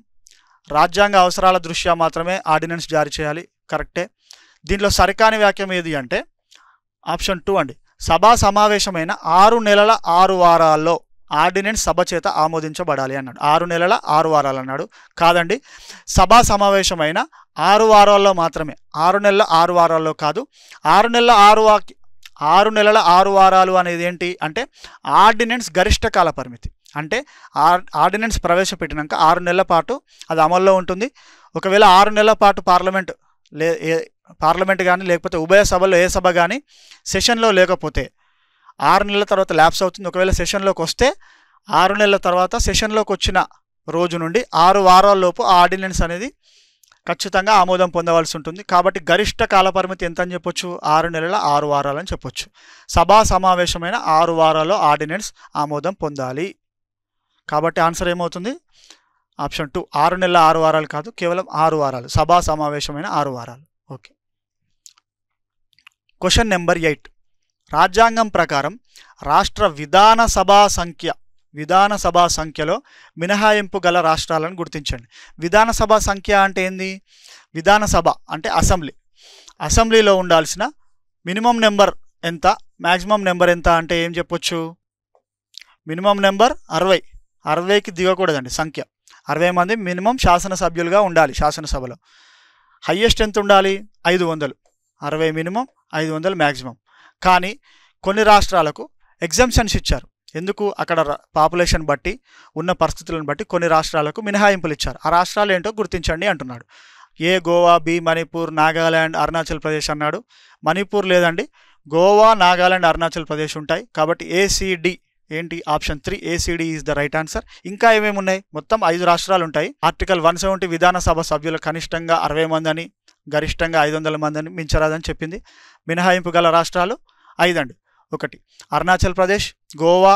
రాజ్యాంగ అవసరాల దృష్ట్యా మాత్రమే ఆర్డినెన్స్ జారీ చేయాలి. కరెక్టే. దీంట్లో సరికాని వాక్యం ఏది అంటే ఆప్షన్ 2 అండి. సభా సమావేశమైన 6 నెలల 6 వారాల్లో ఆర్డినెన్స్ సభ చేత ఆమోదించబడాలి అన్నాడు. 6 నెలల 6 వారాలు అన్నాడు. కాదండి, సభా సమావేశమైన 6 వారాల్లో మాత్రమే, 6 నెలల 6 వారాల్లో కాదు. 6 నెలల 6 వారాలు అనేది ఏంటి అంటే ఆర్డినెన్స్ గరిష్ట కాల పరిమితి. అంటే ఆర్డినెన్స్ ప్రవేశపెట్టినాక 6 నెలల పాటు అది అమల్లో ఉంటుంది. ఒకవేళ 6 నెలల పాటు పార్లమెంట్ కానీ లేకపోతే ఉభయ సభల్లో ఏ సభ కానీ సెషన్లో లేకపోతే 6 నెలల తర్వాత ల్యాప్స్ అవుతుంది. ఒకవేళ సెషన్లోకి వస్తే 6 నెలల తర్వాత సెషన్లోకి వచ్చిన రోజు నుండి 6 వారాల్లోపు ఆర్డినెన్స్ అనేది ఖచ్చితంగా ఆమోదం పొందవలసి ఉంటుంది. కాబట్టి గరిష్ట కాలపరిమితి ఎంత అని చెప్పొచ్చు? 6 నెలల 6 వారాలు అని చెప్పొచ్చు. సభా సమావేశమైన 6 వారాల్లో ఆర్డినెన్స్ ఆమోదం పొందాలి. కాబట్టి ఆన్సర్ ఏమవుతుంది? ఆప్షన్ 2 6 నెలల 6 వారాలు కాదు, కేవలం 6 వారాలు, సభా సమావేశమైన 6 వారాలు. ఓకే. Question number 8. రాజ్యాంగం ప్రకారం రాష్ట్ర విధానసభ సంఖ్యలో మినహాయింపు గల రాష్ట్రాలను గుర్తించండి. విధానసభ సంఖ్య అంటే ఏంది? విధానసభ అంటే అసెంబ్లీలో ఉండాల్సిన మినిమం నెంబర్ ఎంత, మ్యాక్సిమం నెంబర్ ఎంత అంటే ఏం చెప్పొచ్చు? Minimum number 60. 60కి దిగకూడదండి సంఖ్య. 60 మంది మినిమం శాసనసభ్యులుగా ఉండాలి శాసనసభలో. హయ్యెస్ట్ ఎంత ఉండాలి? 500. 60 మినిమం, 500 మ్యాక్సిమం. కానీ కొన్ని రాష్ట్రాలకు ఎగ్జంప్షన్స్ ఇచ్చారు. ఎందుకు? అక్కడ పాపులేషన్ బట్టి, ఉన్న పరిస్థితులను బట్టి కొన్ని రాష్ట్రాలకు మినహాయింపులు ఇచ్చారు. ఆ రాష్ట్రాలు ఏంటో గుర్తించండి అంటున్నాడు. ఏ గోవా, బి మణిపూర్, నాగాల్యాండ్, అరుణాచల్ ప్రదేశ్ అన్నాడు. మణిపూర్ లేదండి, గోవా, నాగాల్యాండ్, అరుణాచల్ ప్రదేశ్ ఉంటాయి. కాబట్టి ఏసీడి ఏంటి? Option 3 ACD is the right answer. ఇంకా ఏమేమి ఉన్నాయి? మొత్తం 5 రాష్ట్రాలు ఉంటాయి. ఆర్టికల్ 170 విధానసభ సభ్యులు కనిష్టంగా 60 మంది అని, గరిష్టంగా 500 మంది అని మించరాదని చెప్పింది. మినహాయింపు గల రాష్ట్రాలు 5 అండి. 1 అరుణాచల్ ప్రదేశ్, గోవా,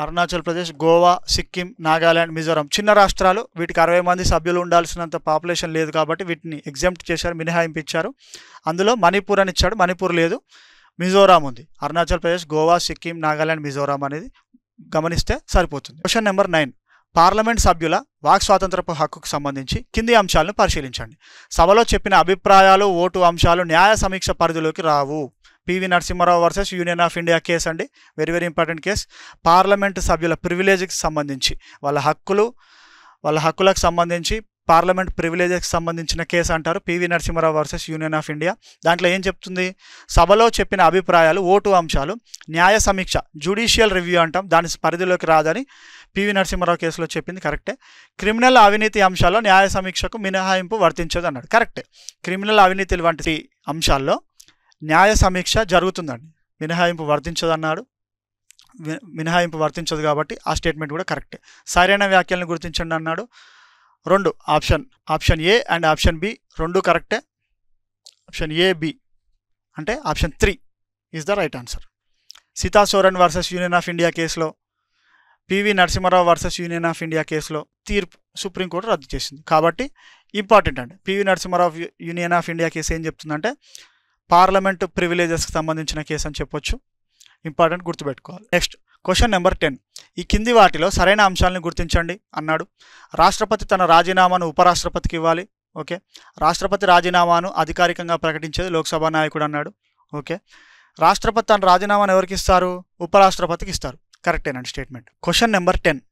అరుణాచల్ ప్రదేశ్, గోవా, సిక్కిం, నాగాలాండ్, మిజోరాం చిన్న రాష్ట్రాలు. వీటికి 60 మంది సభ్యులు ఉండాల్సినంత పాపులేషన్ లేదు కాబట్టి వీటిని ఎగ్జామ్ట్ చేశారు, మినహాయింపు ఇచ్చారు. అందులో మణిపూర్ అని ఇచ్చాడు, మణిపూర్ లేదు. మిజోరాం ఉంది. అరుణాచల్ ప్రదేశ్, గోవా, సిక్కిం, నాగాలాండ్, మిజోరాం అనేది గమనిస్తే సరిపోతుంది. Question number 9. పార్లమెంట్ సభ్యుల వాక్ స్వాతంత్రపు హక్కుకు సంబంధించి కింది అంశాలను పరిశీలించండి. సభలో చెప్పిన అభిప్రాయాలు, ఓటు అంశాలు న్యాయ సమీక్ష పరిధిలోకి రావు. PV Narasimha Rao versus union of India case అండి, very very important case. Parliament సభ్యుల ప్రివిలేజ్కి సంబంధించి, వాళ్ళ హక్కులకు సంబంధించి పార్లమెంట్ ప్రివిలేజెస్కి సంబంధించిన కేసు అంటారు, PV Narasimha Rao versus union of India. దాంట్లో ఏం చెప్తుంది? సభలో చెప్పిన అభిప్రాయాలు, ఓటు అంశాలు న్యాయ సమీక్ష, జ్యుడిషియల్ రివ్యూ అంటాం, దాని పరిధిలోకి రాదని పివి నరసింహారావు కేసులో చెప్పింది కరెక్టే. క్రిమినల్ అవినీతి అంశాల్లో న్యాయ సమీక్షకు మినహాయింపు వర్తించదు అన్నాడు, కరెక్టే. క్రిమినల్ అవినీతి వంటి అంశాల్లో న్యాయ సమీక్ష జరుగుతుందండి, మినహాయింపు వర్తించదు అన్నాడు. మినహాయింపు వర్తించదు కాబట్టి ఆ స్టేట్మెంట్ కూడా కరెక్టే. సరైన వ్యాఖ్యలను గుర్తించండి అన్నాడు. 2 option A and option B 2 కరెక్టే. ఆప్షన్ ఏ, బి అంటే option 3 is the right answer. Sita Soren versus union of India కేసులో, PV Narasimha Rao versus union of India కేసులో తీర్పు సుప్రీంకోర్టు రద్దు చేసింది కాబట్టి ఇంపార్టెంట్ అండి. PV Narasimha Rao union of India case ఏం చెప్తుందంటే పార్లమెంటు ప్రివిలేజెస్కి సంబంధించిన కేసు అని చెప్పొచ్చు, ఇంపార్టెంట్, గుర్తుపెట్టుకోవాలి. Next question number 10. ఈ కింది వాటిలో సరైన అంశాలను గుర్తించండి అన్నాడు. రాష్ట్రపతి తన రాజీనామాను ఉపరాష్ట్రపతికి ఇవ్వాలి. ఓకే. రాష్ట్రపతి రాజీనామాను అధికారికంగా ప్రకటించేది లోక్సభ నాయకుడు అన్నాడు. ఓకే. రాష్ట్రపతి తన రాజీనామాను ఎవరికి ఇస్తారు? ఉపరాష్ట్రపతికి ఇస్తారు, కరెక్టేనండి స్టేట్మెంట్. Question number 10.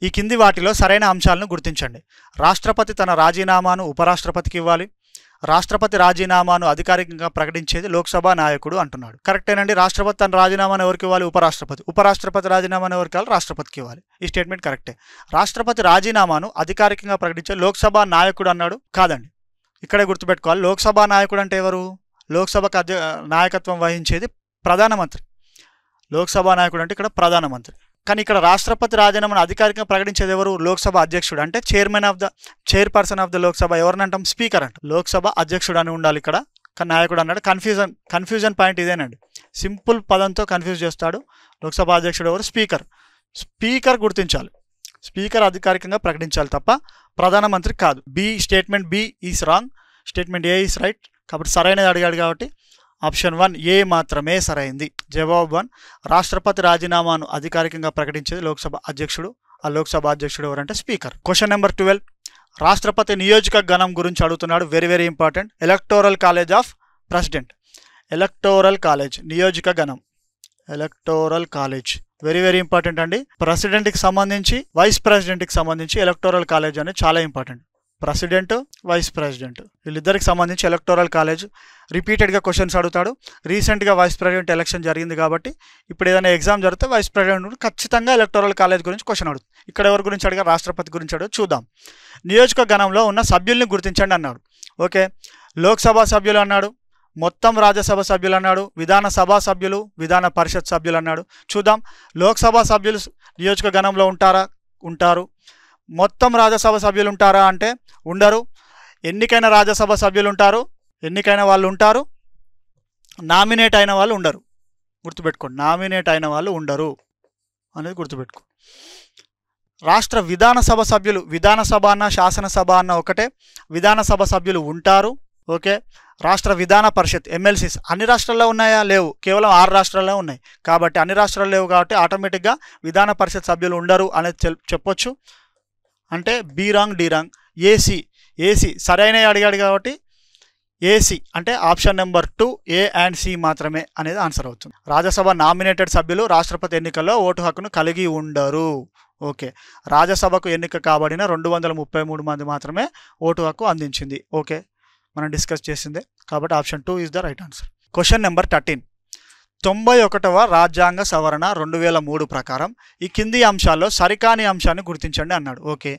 ఈ కింది వాటిలో సరైన అంశాలను గుర్తించండి. రాష్ట్రపతి తన రాజీనామాను ఉపరాష్ట్రపతికి ఇవ్వాలి. రాష్ట్రపతి రాజీనామాను అధికారికంగా ప్రకటించేది లోక్సభ నాయకుడు అంటున్నాడు, కరెక్టేనండి. రాష్ట్రపతి తన రాజీనామాను ఎవరికి ఇవ్వాలి? ఉపరాష్ట్రపతి రాజీనామాను ఎవరికి ఇవ్వాలి? రాష్ట్రపతికి ఇవ్వాలి. ఈ స్టేట్మెంట్ కరెక్టే. రాష్ట్రపతి రాజీనామాను అధికారికంగా ప్రకటించే లోక్సభ నాయకుడు అన్నాడు, కాదండి. ఇక్కడే గుర్తుపెట్టుకోవాలి, లోక్సభ నాయకుడు అంటే ఎవరు? లోక్సభకు నాయకత్వం వహించేది ప్రధానమంత్రి. లోక్సభ నాయకుడు అంటే ఇక్కడ ప్రధానమంత్రి. కానీ ఇక్కడ రాష్ట్రపతి రాజీనామాను అధికారికంగా ప్రకటించేది ఎవరు? లోక్సభ అధ్యక్షుడు, అంటే చైర్పర్సన్ ఆఫ్ ద లోక్సభ. ఎవరిని అంటాం? స్పీకర్ అంటాం. లోక్సభ అధ్యక్షుడు అని ఉండాలి ఇక్కడ, కానీ నాయకుడు అన్నాడు. కన్ఫ్యూజన్ పాయింట్ ఇదేనండి. సింపుల్ పదంతో కన్ఫ్యూజ్ చేస్తాడు. లోక్సభ అధ్యక్షుడు ఎవరు? స్పీకర్ గుర్తించాలి. స్పీకర్ అధికారికంగా ప్రకటించాలి తప్ప ప్రధానమంత్రి కాదు. Statement B is wrong, statement A is right. కాబట్టి సరైనది అడిగాడు కాబట్టి ఆప్షన్ 1 ఏ మాత్రమే సరైంది. జవాబు 1. రాష్ట్రపతి రాజీనామాను అధికారికంగా ప్రకటించేది లోక్సభ అధ్యక్షుడు. ఆ లోక్సభ అధ్యక్షుడు ఎవరంటే స్పీకర్. Question number 12. రాష్ట్రపతి నియోజక గణం గురించి అడుగుతున్నాడు, very very important. Electoral college of president, electoral college, నియోజక గణం, electoral college very very important అండి. ప్రెసిడెంట్కి సంబంధించి, వైస్ ప్రెసిడెంట్కి సంబంధించి ఎలక్టోరల్ కాలేజ్ అనేది చాలా ఇంపార్టెంట్. ప్రెసిడెంట్, వైస్ ప్రెసిడెంట్ వీళ్ళిద్దరికి సంబంధించి ఎలక్టోరల్ కాలేజ్ రిపీటెడ్గా క్వశ్చన్స్ అడుగుతాడు. రీసెంట్గా వైస్ ప్రెసిడెంట్ ఎలక్షన్ జరిగింది కాబట్టి ఇప్పుడు ఏదైనా ఎగ్జామ్ జరిగితే వైస్ ప్రెసిడెంట్ ఖచ్చితంగా ఎలక్టోరల్ కాలేజ్ గురించి క్వశ్చన్ అడుగుతుంది. ఇక్కడ ఎవరి గురించి అడిగా? రాష్ట్రపతి గురించి అడుగు. చూద్దాం. నియోజక గణంలో ఉన్న సభ్యుల్ని గుర్తించండి అన్నాడు. ఓకే. లోక్సభ సభ్యులు అన్నాడు, మొత్తం రాజ్యసభ సభ్యులు అన్నాడు, విధానసభ సభ్యులు, విధాన పరిషత్ సభ్యులు అన్నాడు. చూద్దాం. లోక్సభ సభ్యులు నియోజక గణంలో ఉంటారు. మొత్తం రాజ్యసభ సభ్యులు ఉంటారా అంటే ఉండరు. ఎన్నికైన రాజ్యసభ సభ్యులు ఉంటారు, ఎన్నికైన వాళ్ళు ఉంటారు. నామినేట్ అయిన వాళ్ళు ఉండరు, గుర్తుపెట్టుకోండి. నామినేట్ అయిన వాళ్ళు ఉండరు అనేది గుర్తుపెట్టుకో. రాష్ట్ర విధానసభ సభ్యులు, విధానసభ అన్న శాసనసభ అన్న ఒకటే, విధానసభ సభ్యులు ఉంటారు. ఓకే. రాష్ట్ర విధాన పరిషత్ ఎమ్మెల్సీస్ అన్ని రాష్ట్రాల్లో ఉన్నాయా? లేవు, కేవలం 6 రాష్ట్రాల్లో ఉన్నాయి. కాబట్టి అన్ని రాష్ట్రాల్లో లేవు కాబట్టి ఆటోమేటిక్గా విధాన పరిషత్ సభ్యులు ఉండరు అనేది చెప్పొచ్చు. అంటే B wrong, D wrong. A C సరైన అడిగాడు కాబట్టి ఏసీ అంటే option number 2 A and C మాత్రమే అనేది ఆన్సర్ అవుతుంది. రాజ్యసభ నామినేటెడ్ సభ్యులు రాష్ట్రపతి ఎన్నికల్లో ఓటు హక్కును కలిగి ఉండరు. ఓకే. రాజ్యసభకు ఎన్నిక కాబడిన 233 మంది మాత్రమే ఓటు హక్కు అందించింది. ఓకే, మనం డిస్కస్ చేసిందే కాబట్టి option 2 is the right answer. Question number 13. 91వ రాజ్యాంగ సవరణ 2003 ప్రకారం ఈ కింది అంశాల్లో సరికాని అంశాన్ని గుర్తించండి అన్నాడు. ఓకే.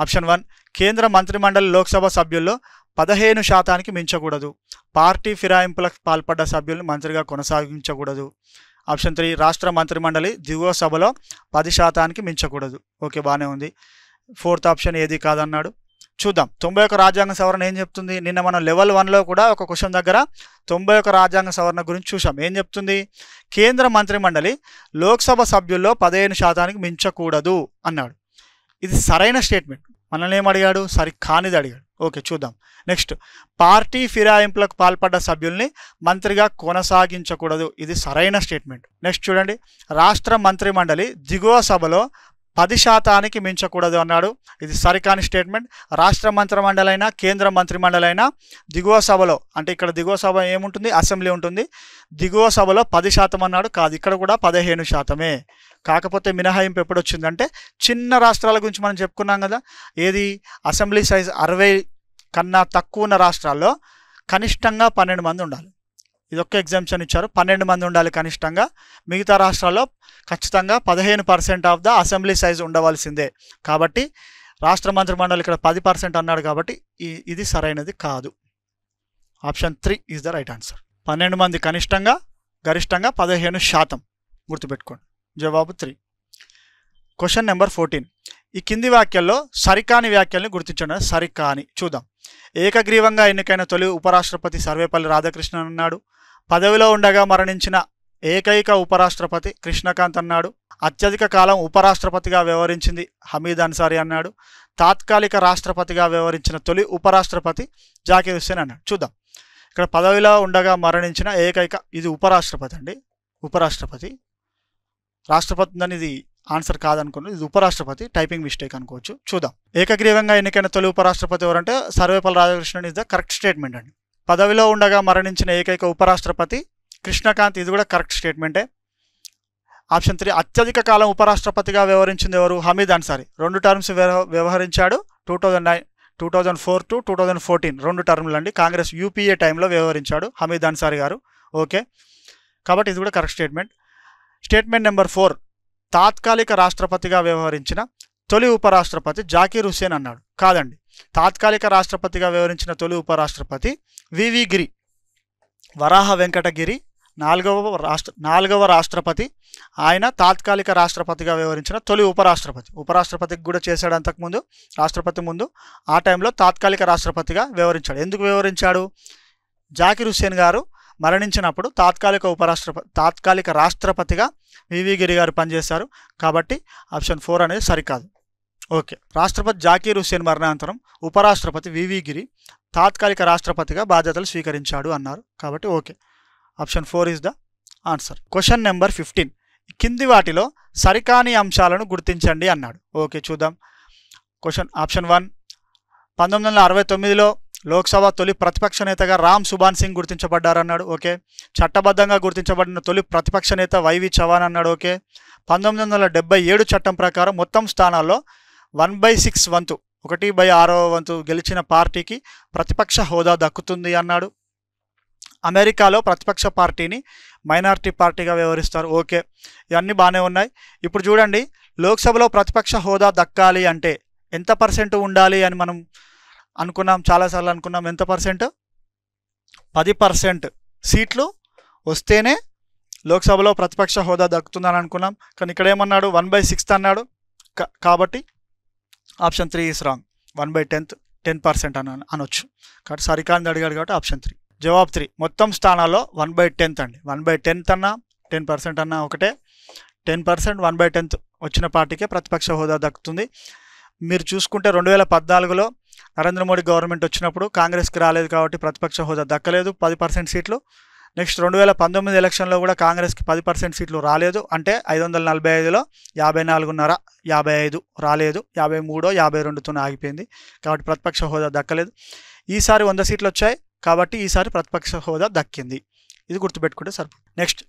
ఆప్షన్ 1 కేంద్ర మంత్రిమండలి లోక్సభ సభ్యుల్లో 15% మించకూడదు. పార్టీ ఫిరాయింపులకు పాల్పడ్డ సభ్యులను మంత్రిగా కొనసాగించకూడదు. ఆప్షన్ 3 రాష్ట్ర మంత్రిమండలి దిగువ సభలో 10% మించకూడదు. ఓకే, బాగానే ఉంది. 4th ఆప్షన్ ఏది కాదన్నాడు. చూద్దాం. 91 రాజ్యాంగ సవరణ ఏం చెప్తుంది? నిన్న మనం లెవెల్ 1లో కూడా ఒక క్వశ్చన్ దగ్గర 91 రాజ్యాంగ సవరణ గురించి చూసాం. ఏం చెప్తుంది? కేంద్ర మంత్రిమండలి లోక్సభ సభ్యుల్లో 15% మించకూడదు అన్నాడు. ఇది సరైన స్టేట్మెంట్. మనల్ని ఏం అడిగాడు? సరికానిది అడిగాడు. ఓకే, చూద్దాం. నెక్స్ట్, పార్టీ ఫిరాయింపులకు పాల్పడ్డ సభ్యుల్ని మంత్రిగా కొనసాగించకూడదు. ఇది సరైన స్టేట్మెంట్. నెక్స్ట్ చూడండి, రాష్ట్ర మంత్రిమండలి దిగువ సభలో 10% మించకూడదు అన్నాడు. ఇది సరికాని స్టేట్మెంట్. రాష్ట్ర మంత్రిమండలైనా కేంద్ర మంత్రిమండలైనా దిగువ సభలో, అంటే ఇక్కడ దిగువ సభ ఏముంటుంది? అసెంబ్లీ ఉంటుంది. దిగువ సభలో 10% అన్నాడు. కాదు, ఇక్కడ కూడా 15%. కాకపోతే మినహాయింపు ఎప్పుడు వచ్చిందంటే చిన్న రాష్ట్రాల గురించి మనం చెప్పుకున్నాం కదా. ఏది? అసెంబ్లీ సైజ్ 60 కన్నా తక్కువ ఉన్న రాష్ట్రాల్లో కనిష్టంగా 12 మంది ఉండాలి. ఇదొక్క ఎగ్జామ్షన్ ఇచ్చారు. 12 మంది ఉండాలి కనిష్టంగా. మిగతా రాష్ట్రాల్లో ఖచ్చితంగా 15% ఆఫ్ ద అసెంబ్లీ సైజ్ ఉండవలసిందే. కాబట్టి రాష్ట్ర మంత్రిమండలి ఇక్కడ 10% అన్నాడు. కాబట్టి ఇది సరైనది కాదు. Option 3 is the right answer. 12 మంది కనిష్టంగా, గరిష్టంగా 15%. గుర్తుపెట్టుకోండి. జవాబు 3. Question number 14. ఈ కింది వాక్యాల్లో సరికాని వ్యాఖ్యల్ని గుర్తించండి. సరికాని చూద్దాం. ఏకగ్రీవంగా ఎన్నికైన తొలి ఉపరాష్ట్రపతి సర్వేపల్లి రాధాకృష్ణన్ అన్నాడు. పదవిలో ఉండగా మరణించిన ఏకైక ఉపరాష్ట్రపతి కృష్ణకాంత్ అన్నాడు. అత్యధిక కాలం ఉపరాష్ట్రపతిగా వ్యవహరించింది హమీద్ అన్సారీ అన్నాడు. తాత్కాలిక రాష్ట్రపతిగా వ్యవహరించిన తొలి ఉపరాష్ట్రపతి జాకీర్ హుస్సేన్ అన్నాడు. చూద్దాం. ఇక్కడ పదవిలో ఉండగా మరణించిన ఏకైక, ఇది ఉపరాష్ట్రపతి అండి. ఉపరాష్ట్రపతి. రాష్ట్రపతి అని ఇది ఆన్సర్ కాదనుకున్నాను. ఇది ఉపరాష్ట్రపతి, టైపింగ్ మిస్టేక్ అనుకోవచ్చు. చూద్దాం. ఏకగ్రీవంగా ఎన్నికైన తొలి ఉపరాష్ట్రపతి ఎవరంటే Sarvepalli Radhakrishnan is the correct statement అండి. పదవిలో ఉండగా మరణించిన ఏకైక ఉపరాష్ట్రపతి కృష్ణకాంత్, ఇది కూడా కరెక్ట్ స్టేట్మెంటే. ఆప్షన్ 3, అత్యధిక కాలం ఉపరాష్ట్రపతిగా వ్యవహరించింది ఎవరు? హమీద్ అన్సారీ. 2 టర్మ్స్ వ్యవహరించాడు. 2009, 2004 to 2014 2 టర్ములు అండి. కాంగ్రెస్ యూపీఏ టైంలో వ్యవహరించాడు హమీద్ అన్సారీ గారు. ఓకే, కాబట్టి ఇది కూడా కరెక్ట్ స్టేట్మెంట్. స్టేట్మెంట్ నెంబర్ 4, తాత్కాలిక రాష్ట్రపతిగా వ్యవహరించిన తొలి ఉపరాష్ట్రపతి జాకీర్ హుస్సేన్ అన్నాడు. కాదండి, తాత్కాలిక రాష్ట్రపతిగా వ్యవహరించిన తొలి ఉపరాష్ట్రపతి వివి గిరి. వరాహ వెంకటగిరి 4వ రాష్ట్రపతి. ఆయన తాత్కాలిక రాష్ట్రపతిగా వ్యవహరించిన తొలి ఉపరాష్ట్రపతి. ఉపరాష్ట్రపతికి కూడా చేశాడు అంతకుముందు, రాష్ట్రపతి ముందు. ఆ టైంలో తాత్కాలిక రాష్ట్రపతిగా వ్యవహరించాడు. ఎందుకు వ్యవహరించాడు? జాకీర్ హుస్సేన్ గారు మరణించినప్పుడు తాత్కాలిక రాష్ట్రపతిగా వివి గిరి గారు పనిచేశారు. కాబట్టి ఆప్షన్ 4 అనేది సరికాదు. ఓకే, రాష్ట్రపతి జాకీర్ హుస్సేన్ మరణానంతరం ఉపరాష్ట్రపతి వివి గిరి తాత్కాలిక రాష్ట్రపతిగా బాధ్యతలు స్వీకరించాడు అన్నారు. కాబట్టి okay, option 4 is the answer. Question number 15. కింది వాటిలో సరికాని అంశాలను గుర్తించండి అన్నాడు. ఓకే, చూద్దాం. క్వశ్చన్ ఆప్షన్ 1, 1969లో లోక్సభ తొలి ప్రతిపక్ష నేతగా రామ్ సుభాన్ సింగ్ గుర్తించబడ్డారన్నాడు. ఓకే. చట్టబద్ధంగా గుర్తించబడిన తొలి ప్రతిపక్ష నేత వైవి చవాన్ అన్నాడు. ఓకే. 1977 చట్టం ప్రకారం మొత్తం స్థానాల్లో 1/6 వంతు, 1/6 వంతు గెలిచిన పార్టీకి ప్రతిపక్ష హోదా దక్కుతుంది అన్నాడు. అమెరికాలో ప్రతిపక్ష పార్టీని మైనారిటీ పార్టీగా వ్యవహరిస్తారు. ఓకే, ఇవన్నీ బాగానే ఉన్నాయి. ఇప్పుడు చూడండి, లోక్సభలో ప్రతిపక్ష హోదా దక్కాలి అంటే ఎంత పర్సెంట్ ఉండాలి అని మనం అనుకున్నాం, చాలాసార్లు అనుకున్నాం. ఎంత పర్సెంట్? 10% సీట్లు వస్తేనే లోక్సభలో ప్రతిపక్ష హోదా దక్కుతుందని అనుకున్నాం. కానీ ఇక్కడ ఏమన్నాడు? 1/6 అన్నాడు. కాబట్టి ఆప్షన్ 3 ఈస్ రాంగ్. 1/10 అనొచ్చు. కాబట్టి సరికాని అడిగాడు కాబట్టి ఆప్షన్ 3. జవాబు 3. మొత్తం స్థానాల్లో 1/10 అండి. 1/10 అన్నా 10% అన్నా ఒకటే. 10% 1/10 వచ్చిన పార్టీకే ప్రతిపక్ష హోదా దక్కుతుంది. మీరు చూసుకుంటే 2014లో నరేంద్ర మోడీ గవర్నమెంట్ వచ్చినప్పుడు కాంగ్రెస్కి రాలేదు కాబట్టి ప్రతిపక్ష హోదా దక్కలేదు, 10% సీట్లు. నెక్స్ట్ 2019 ఎలక్షన్లో కూడా కాంగ్రెస్కి 10% సీట్లు రాలేదు. అంటే 545లో 54.5, 55 రాలేదు, 53, 52తోనే ఆగిపోయింది. కాబట్టి ప్రతిపక్ష హోదా దక్కలేదు. ఈసారి 100 సీట్లు వచ్చాయి కాబట్టి ఈసారి ప్రతిపక్ష హోదా దక్కింది. ఇది గుర్తుపెట్టుకుంటే సరిపోతుంది. Next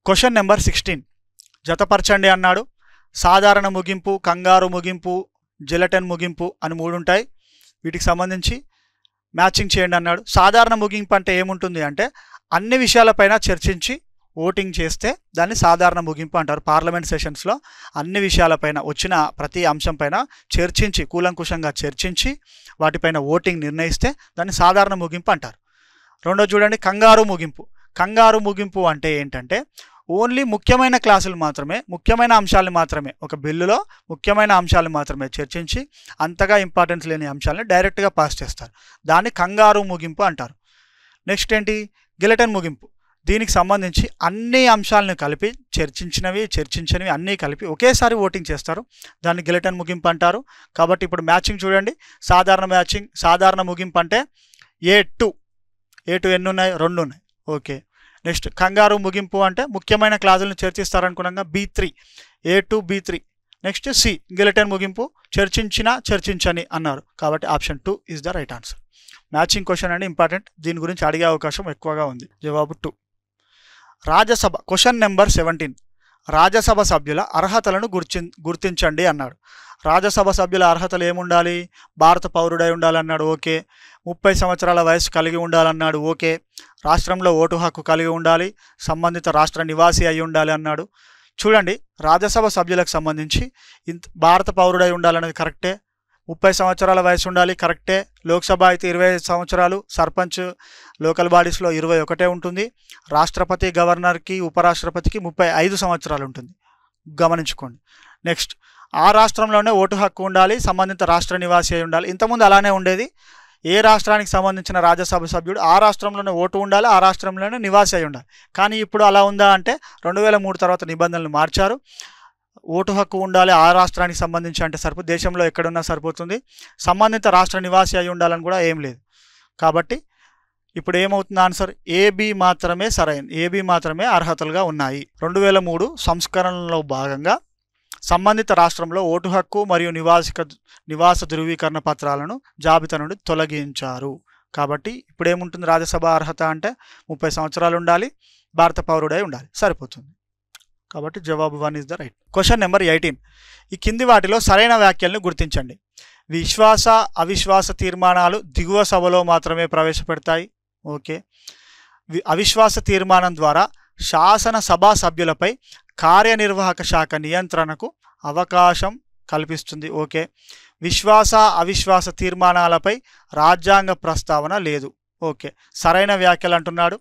question number 16. జతపరచండి అన్నాడు. సాధారణ ముగింపు, కంగారు ముగింపు, జిలెటిన్ ముగింపు అని 3 ఉంటాయి. వీటికి సంబంధించి మ్యాచింగ్ చేయండి అన్నాడు. సాధారణ ముగింపు అంటే ఏముంటుంది అంటే అన్ని విషయాలపైన చర్చించి ఓటింగ్ చేస్తే దాన్ని సాధారణ ముగింపు అంటారు. పార్లమెంట్ సెషన్స్లో అన్ని విషయాలపైన వచ్చిన ప్రతి అంశం పైన చర్చించి, కూలంకుషంగా చర్చించి వాటిపైన ఓటింగ్ నిర్ణయిస్తే దాన్ని సాధారణ ముగింపు అంటారు. రెండో చూడండి, కంగారు ముగింపు. కంగారు ముగింపు అంటే ఏంటంటే ఓన్లీ ముఖ్యమైన క్లాసులు మాత్రమే, ముఖ్యమైన అంశాలను మాత్రమే, ఒక బిల్లులో ముఖ్యమైన అంశాలను మాత్రమే చర్చించి అంతగా ఇంపార్టెన్స్ లేని అంశాలను డైరెక్ట్గా పాస్ చేస్తారు. దాన్ని కంగారు ముగింపు అంటారు. నెక్స్ట్ ఏంటి? గిలెటన్ ముగింపు. దీనికి సంబంధించి అన్ని అంశాలను కలిపి చర్చించినవి అన్నీ కలిపి ఒకేసారి ఓటింగ్ చేస్తారు. దాన్ని గిలెటన్ ముగింపు అంటారు. కాబట్టి ఇప్పుడు మ్యాచింగ్ చూడండి. సాధారణ మ్యాచింగ్, సాధారణ ముగింపు అంటే A2 ఎన్ని ఉన్నాయి? 2 ఉన్నాయి. ఓకే. నెక్స్ట్ కంగారు ముగింపు అంటే ముఖ్యమైన క్లాజులను చర్చిస్తారనుకున్నాగా B3, A2 B3. Next C గిలెటన్ ముగింపు, చర్చించని అన్నారు. కాబట్టి option 2 is the right answer. Matching question అంటే ఇంపార్టెంట్, దీని గురించి అడిగే అవకాశం ఎక్కువగా ఉంది. జవాబు 2. Rajya Sabha question number 17. రాజ్యసభ సభ్యుల అర్హతలను గుర్తించండి అన్నాడు. రాజ్యసభ సభ్యుల అర్హతలు ఏముండాలి? భారత పౌరుడై ఉండాలన్నాడు. ఓకే. 30 సంవత్సరాల వయసు కలిగి ఉండాలన్నాడు. ఓకే. రాష్ట్రంలో ఓటు హక్కు కలిగి ఉండాలి, సంబంధిత రాష్ట్ర నివాసి అయి ఉండాలి అన్నాడు. చూడండి, రాజ్యసభ సభ్యులకు సంబంధించి భారత పౌరుడై ఉండాలనేది కరెక్టే. 30 సంవత్సరాల వయసు ఉండాలి, కరెక్టే. లోక్సభ అయితే 25 సంవత్సరాలు, సర్పంచ్ లోకల్ బాడీస్లో 21 ఉంటుంది. రాష్ట్రపతి, గవర్నర్కి, ఉపరాష్ట్రపతికి 35 సంవత్సరాలు ఉంటుంది, గమనించుకోండి. నెక్స్ట్, ఆ రాష్ట్రంలోనే ఓటు హక్కు ఉండాలి, సంబంధిత రాష్ట్ర నివాసి అయి ఉండాలి. ఇంతకుముందు అలానే ఉండేది. ఏ రాష్ట్రానికి సంబంధించిన రాజ్యసభ సభ్యుడు ఆ రాష్ట్రంలోనే ఓటు ఉండాలి, ఆ రాష్ట్రంలోనే నివాసి అయి ఉండాలి. కానీ ఇప్పుడు అలా ఉందా అంటే 2003 తర్వాత నిబంధనలు మార్చారు. ఓటు హక్కు ఉండాలి ఆ రాష్ట్రానికి సంబంధించి అంటే సరిపోతుంది, దేశంలో ఎక్కడున్నా సరిపోతుంది. సంబంధిత రాష్ట్ర నివాసి అయి ఉండాలని కూడా ఏం లేదు. కాబట్టి ఇప్పుడు ఏమవుతుంది? ఆన్సర్ AB మాత్రమే సరైన, AB మాత్రమే అర్హతలుగా ఉన్నాయి. 2003 సంస్కరణలో భాగంగా సంబంధిత రాష్ట్రంలో ఓటు హక్కు మరియు నివాస ధృవీకరణ పత్రాలను జాబితా నుండి తొలగించారు. కాబట్టి ఇప్పుడు ఏముంటుంది? రాజ్యసభ అర్హత అంటే 30 సంవత్సరాలు ఉండాలి, భారత పౌరుడై ఉండాలి, సరిపోతుంది. కాబట్టి జవాబు 1 is the right. Question number 18. ఈ కింది వాటిలో సరైన వ్యాఖ్యలను గుర్తించండి. విశ్వాస అవిశ్వాస తీర్మానాలు దిగువ సభలో మాత్రమే ప్రవేశపెడతాయి. ఓకే. అవిశ్వాస తీర్మానం ద్వారా శాసనసభ సభ్యులపై కార్యనిర్వాహక శాఖ నియంత్రణకు అవకాశం కల్పిస్తుంది. ఓకే. విశ్వాస అవిశ్వాస తీర్మానాలపై రాజ్యాంగ ప్రస్తావన లేదు. ఓకే. సరైన వ్యాఖ్యలు అంటున్నాడు.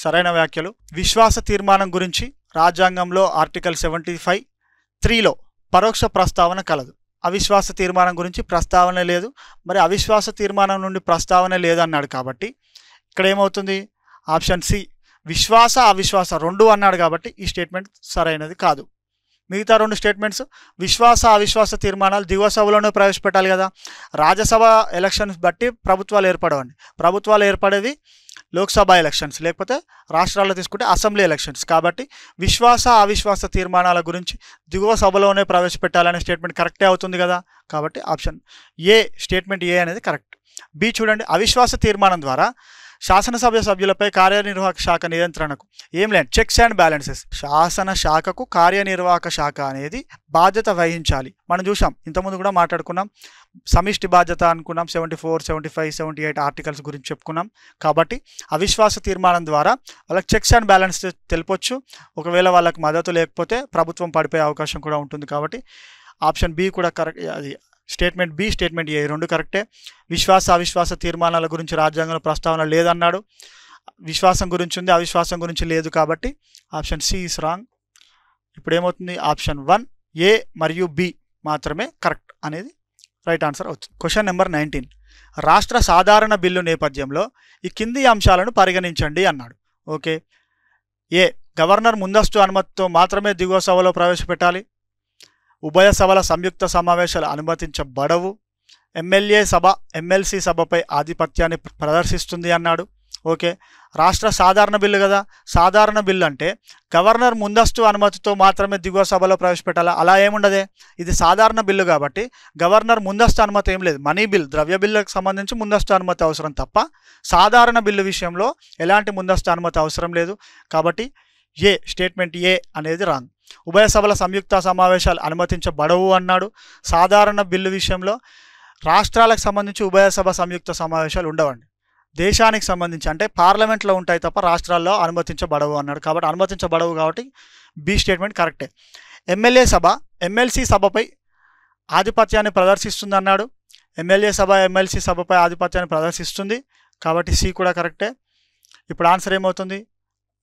సరైన వ్యాఖ్యలు: విశ్వాస తీర్మానం గురించి రాజ్యాంగంలో ఆర్టికల్ 75(3)లో పరోక్ష ప్రస్తావన కలదు. అవిశ్వాస తీర్మానం గురించి ప్రస్తావన లేదు. మరి అవిశ్వాస తీర్మానం నుండి ప్రస్తావన లేదన్నాడు కాబట్టి ఇక్కడ ఏమవుతుంది? ఆప్షన్ C విశ్వాస అవిశ్వాస 2 అన్నాడు కాబట్టి ఈ స్టేట్మెంట్ సరైనది కాదు. మిగతా 2 స్టేట్మెంట్స్ విశ్వాస అవిశ్వాస తీర్మానాలు దిగువ సభలోనే ప్రవేశపెట్టాలి కదా. రాజ్యసభ ఎలక్షన్స్ బట్టి ప్రభుత్వాలు ఏర్పడవండి. ప్రభుత్వాలు ఏర్పడేవి లోక్సభ ఎలక్షన్స్, లేకపోతే రాష్ట్రాల్లో తీసుకుంటే అసెంబ్లీ ఎలక్షన్స్. కాబట్టి విశ్వాస అవిశ్వాస తీర్మానాల గురించి దిగువ సభలోనే ప్రవేశపెట్టాలనే స్టేట్మెంట్ కరెక్టే అవుతుంది కదా. కాబట్టి ఆప్షన్ A స్టేట్మెంట్ A అనేది కరెక్ట్. B చూడండి, అవిశ్వాస తీర్మానం ద్వారా శాసనసభ సభ్యులపై కార్యనిర్వాహక శాఖ నియంత్రణకు ఏం లేదు, చెక్స్ అండ్ బ్యాలెన్సెస్. శాసన శాఖకు కార్యనిర్వాహక శాఖ అనేది బాధ్యత వహించాలి. మనం చూసాం, ఇంతకుముందు కూడా మాట్లాడుకున్నాం, సమిష్టి బాధ్యత అనుకున్నాం. 74, 75, 78 ఆర్టికల్స్ గురించి చెప్పుకున్నాం. కాబట్టి అవిశ్వాస తీర్మానం ద్వారా వాళ్ళకి చెక్స్ అండ్ బ్యాలెన్స్ తెలిపొచ్చు. ఒకవేళ వాళ్ళకి మద్దతు లేకపోతే ప్రభుత్వం పడిపోయే అవకాశం కూడా ఉంటుంది. కాబట్టి ఆప్షన్ B కూడా కరెక్ట్. అది స్టేట్మెంట్ B, స్టేట్మెంట్ A 2 కరెక్టే. విశ్వాస అవిశ్వాస తీర్మానాల గురించి రాజ్యాంగంలో ప్రస్తావన లేదన్నాడు. విశ్వాసం గురించి ఉంది, అవిశ్వాసం గురించి లేదు. కాబట్టి ఆప్షన్ C ఇస్ రాంగ్. ఇప్పుడు ఏమవుతుంది? ఆప్షన్ 1 A మరియు B మాత్రమే కరెక్ట్ అనేది రైట్ ఆన్సర్ అవుతుంది. Question number 19. రాష్ట్ర సాధారణ బిల్లు నేపథ్యంలో ఈ కింది అంశాలను పరిగణించండి అన్నాడు. ఓకే. A గవర్నర్ ముందస్తు అనుమతితో మాత్రమే దిగువ సభలో ప్రవేశపెట్టాలి. ఉభయ సభల సంయుక్త సమావేశాలు అనుమతించబడవు. ఎమ్మెల్యే సభ ఎమ్మెల్సీ సభపై ఆధిపత్యాన్ని ప్రదర్శిస్తుంది అన్నాడు. ఓకే. రాష్ట్ర సాధారణ బిల్లు కదా. సాధారణ బిల్లు అంటే గవర్నర్ ముందస్తు అనుమతితో మాత్రమే దిగువ సభలో ప్రవేశపెట్టాలా? అలా ఏముండదే. ఇది సాధారణ బిల్లు కాబట్టి గవర్నర్ ముందస్తు అనుమతి ఏం లేదు. మనీ బిల్, ద్రవ్య బిల్లుకు సంబంధించి ముందస్తు అనుమతి అవసరం తప్ప సాధారణ బిల్లు విషయంలో ఎలాంటి ముందస్తు అనుమతి అవసరం లేదు. కాబట్టి A స్టేట్మెంట్ A అనేది రాంగ్. ఉభయ సభల సంయుక్త సమావేశాలు అనుమతించబడవు అన్నాడు. సాధారణ బిల్లు విషయంలో రాష్ట్రాలకు సంబంధించి ఉభయ సభ సంయుక్త సమావేశాలు ఉండవండి. దేశానికి సంబంధించి అంటే పార్లమెంట్లో ఉంటాయి తప్ప రాష్ట్రాల్లో అనుమతించబడవు అన్నాడు. కాబట్టి అనుమతించబడవు కాబట్టి B స్టేట్మెంట్ కరెక్టే. ఎమ్మెల్యే సభ ఎమ్మెల్సీ సభపై ఆధిపత్యాన్ని ప్రదర్శిస్తుంది అన్నాడు. ఎమ్మెల్యే సభ ఎమ్మెల్సీ సభపై ఆధిపత్యాన్ని ప్రదర్శిస్తుంది కాబట్టి C కూడా కరెక్టే. ఇప్పుడు ఆన్సర్ ఏమవుతుంది?